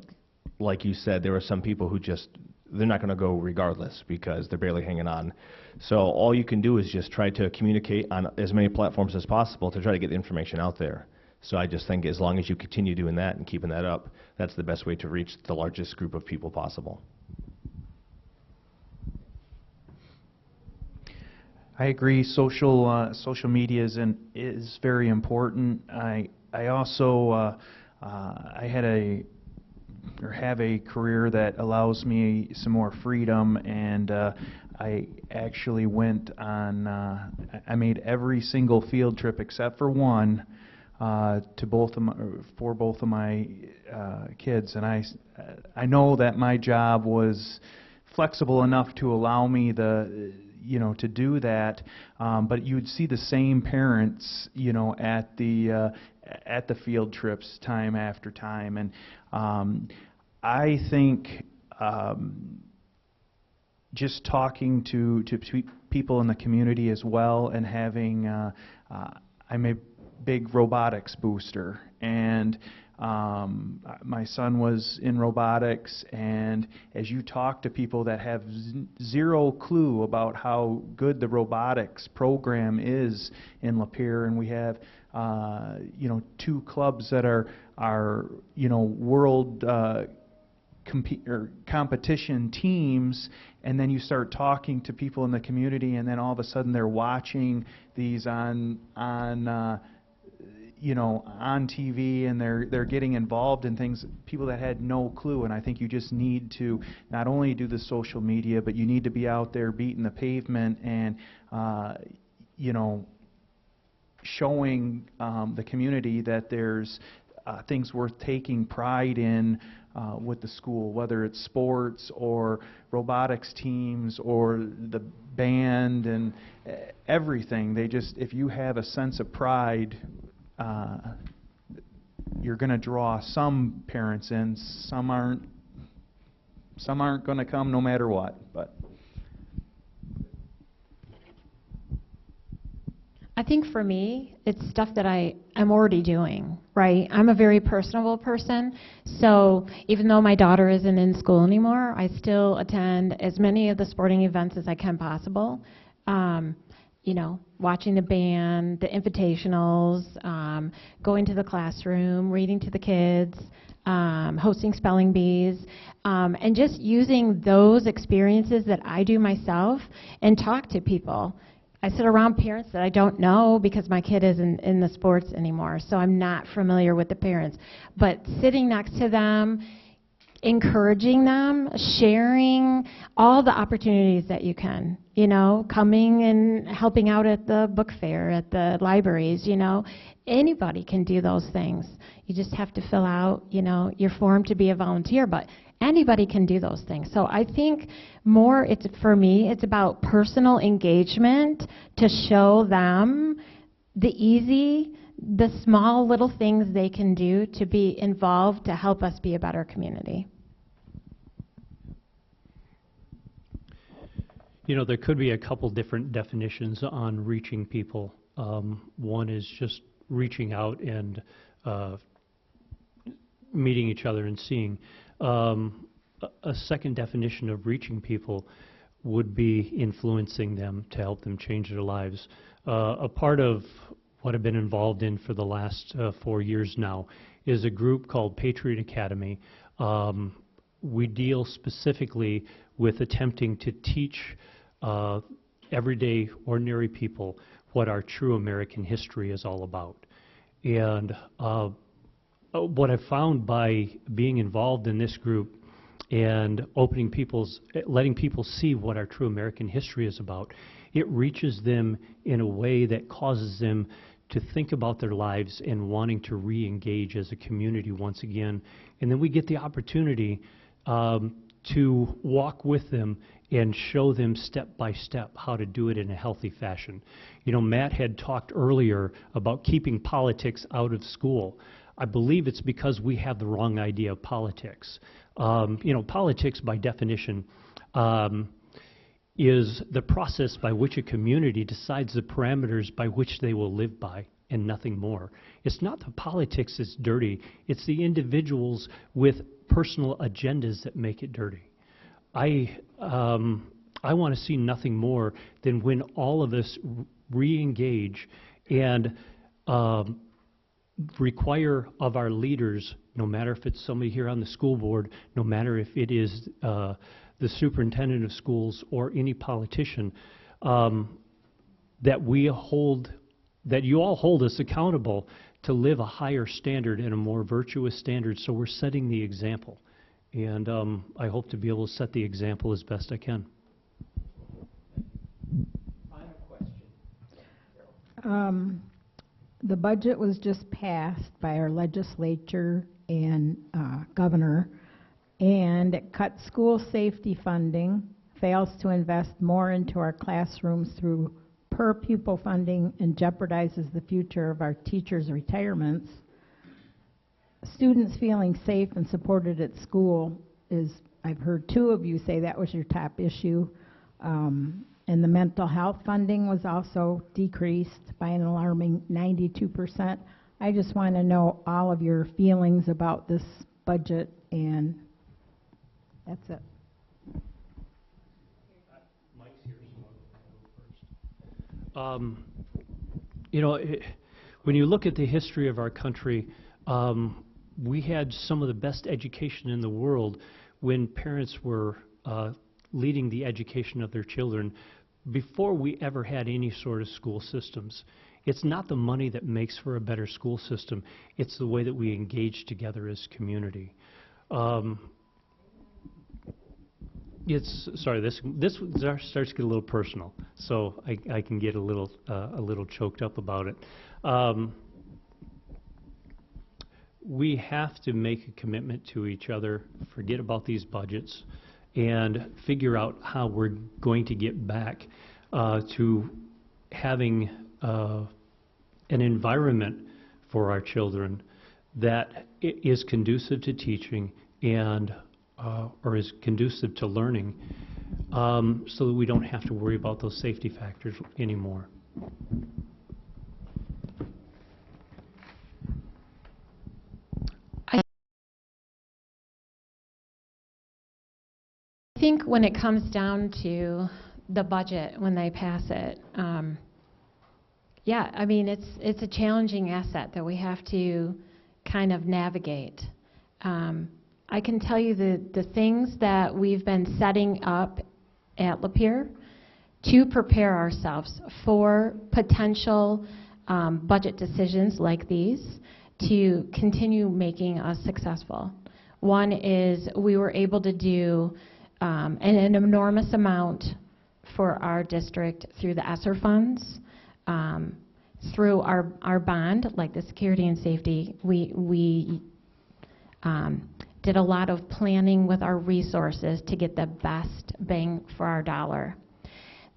like you said, there are some people who just, they're not going to go regardless because they're barely hanging on. So all you can do is just try to communicate on as many platforms as possible to try to get the information out there. So I just think as long as you continue doing that and keeping that up, that's the best way to reach the largest group of people possible. I agree. Social media is very important. I also I had have a career that allows me some more freedom, and I actually went on. I made every single field trip except for one to for both of my kids, and I know that my job was flexible enough to allow me to do that, but you'd see the same parents, at the field trips time after time, and I think just talking to people in the community as well, and having I'm a big robotics booster, and my son was in robotics, and as you talk to people that have zero clue about how good the robotics program is in Lapeer, and we have 2 clubs that are world competition teams, and then you start talking to people in the community, and then all of a sudden they're watching these on TV, and they're getting involved in things, people that had no clue. And I think you just need to not only do the social media, but you need to be out there beating the pavement and showing the community that there's things worth taking pride in with the school, whether it's sports or robotics teams or the band and everything. If you have a sense of pride, you're going to draw some parents in. Some aren't going to come no matter what. But I think for me, it's stuff that I'm already doing, right? I'm a very personable person, so even though my daughter isn't in school anymore, I still attend as many of the sporting events as I can possible. you know, watching the band, the invitationals, going to the classroom, reading to the kids, hosting spelling bees, and just using those experiences that I do myself and talk to people. I sit around parents that I don't know because my kid isn't in the sports anymore, so I'm not familiar with the parents. But sitting next to them, encouraging them, sharing all the opportunities that you can, you know, coming and helping out at the book fair, at the libraries, you know. Anybody can do those things. You just have to fill out, you know, your form to be a volunteer, but anybody can do those things. So I think more, for me, it's about personal engagement to show them the small little things they can do to be involved to help us be a better community. You know, there could be a couple different definitions on reaching people. One is just reaching out and meeting each other and seeing. A second definition of reaching people would be influencing them to help them change their lives. A part of what I've been involved in for the last 4 years now is a group called Patriot Academy. We deal specifically with attempting to teach everyday, ordinary people what our true American history is all about. And what I've found by being involved in this group and letting people see what our true American history is about, it reaches them in a way that causes them to think about their lives and wanting to re-engage as a community once again. And then we get the opportunity to walk with them and show them step by step how to do it in a healthy fashion. You know, Matt had talked earlier about keeping politics out of school. I believe it's because we have the wrong idea of politics. You know, politics by definition is the process by which a community decides the parameters by which they will live by and nothing more. It's not the politics that's dirty, it's the individuals with personal agendas that make it dirty. I want to see nothing more than when all of us re-engage and require of our leaders, no matter if it's somebody here on the school board, no matter if it is the superintendent of schools or any politician, that you all hold us accountable to live a higher standard and a more virtuous standard, so we're setting the example. And I hope to be able to set the example as best I can. Final question. The budget was just passed by our legislature and governor, and it cuts school safety funding, fails to invest more into our classrooms through per pupil funding, and jeopardizes the future of our teachers' retirements. Students feeling safe and supported at school is, I've heard two of you say that was your top issue. And the mental health funding was also decreased by an alarming 92%. I just want to know all of your feelings about this budget, and that's it. Mike's here, so I'll go first. You know, when you look at the history of our country, we had some of the best education in the world when parents were leading the education of their children before we ever had any sort of school systems. It's not the money that makes for a better school system, it's the way that we engage together as community. Sorry, this starts to get a little personal, so I can get a little choked up about it. We have to make a commitment to each other, forget about these budgets, and figure out how we're going to get back to having an environment for our children that is conducive to teaching and or is conducive to learning, so that we don't have to worry about those safety factors anymore. I think when it comes down to the budget, when they pass it, Yeah, I mean, it's a challenging asset that we have to kind of navigate. I can tell you the things that we've been setting up at Lapeer to prepare ourselves for potential budget decisions like these to continue making us successful. One is we were able to do an enormous amount for our district through the ESSER funds. Through our bond, like the security and safety, we did a lot of planning with our resources to get the best bang for our dollar.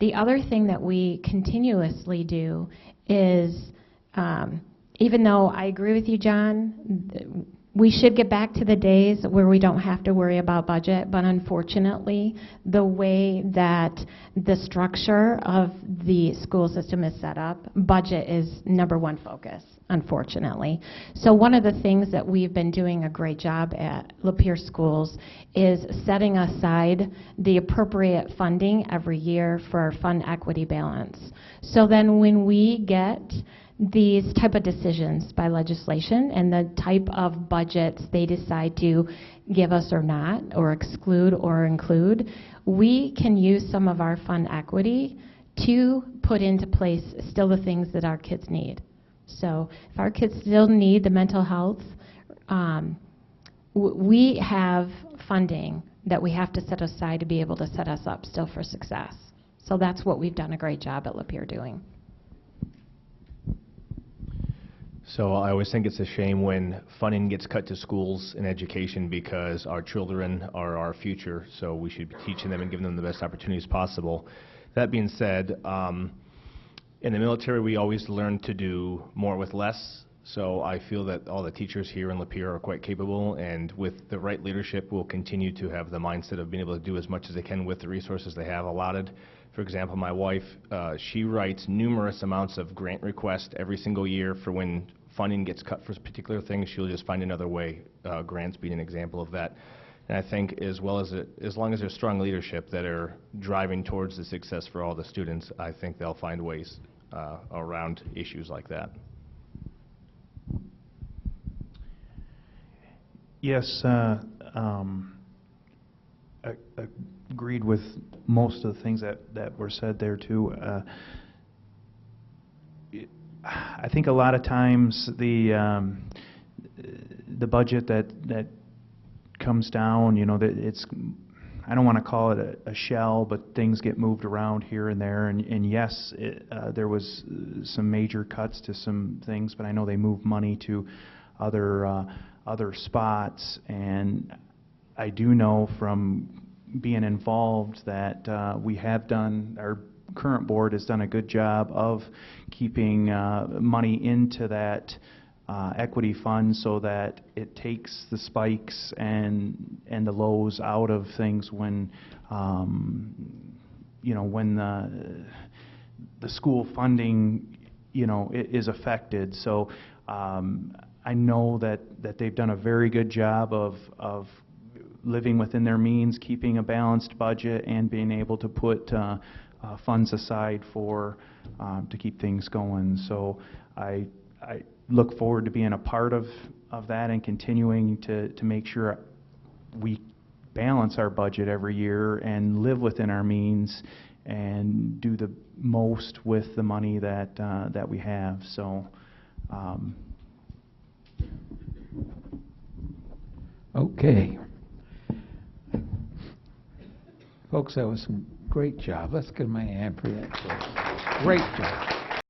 The other thing that we continuously do is, even though I agree with you, John, we should get back to the days where we don't have to worry about budget, but unfortunately, the way that the structure of the school system is set up, budget is number one focus, unfortunately. So one of the things that we've been doing a great job at Lapeer Schools is setting aside the appropriate funding every year for our fund equity balance. So then when we get these type of decisions by legislation and the type of budgets they decide to give us or not, or exclude or include, we can use some of our fund equity to put into place still the things that our kids need. So if our kids still need the mental health, we have funding that we have to set aside to be able to set us up still for success. So that's what we've done a great job at Lapeer doing. So I always think it's a shame when funding gets cut to schools and education because our children are our future, so we should be teaching them and giving them the best opportunities possible. That being said, in the military we always learn to do more with less, so I feel that all the teachers here in Lapeer are quite capable, and with the right leadership we'll continue to have the mindset of being able to do as much as they can with the resources they have allotted. For example, my wife, she writes numerous amounts of grant requests every single year for when funding gets cut for particular things, she'll just find another way, grants being an example of that. And I think as long as there's strong leadership that are driving towards the success for all the students, I think they'll find ways around issues like that. Yes, agreed with most of the things that were said there too. I think a lot of times the budget that comes down, you know, that it's, I don't want to call it a shell, but things get moved around here and there. And yes, there was some major cuts to some things, but I know they moved money to other spots. And I do know from being involved that we have done, our current board has done a good job of keeping money into that equity fund so that it takes the spikes and the lows out of things when you know, when the school funding, you know, is affected. So I know that they've done a very good job of living within their means, keeping a balanced budget, and being able to put funds aside for to keep things going. So I look forward to being a part of that and continuing to make sure we balance our budget every year and live within our means and do the most with the money that we have. So okay. Folks, that was some great job. Let's give them a hand for that. Great job.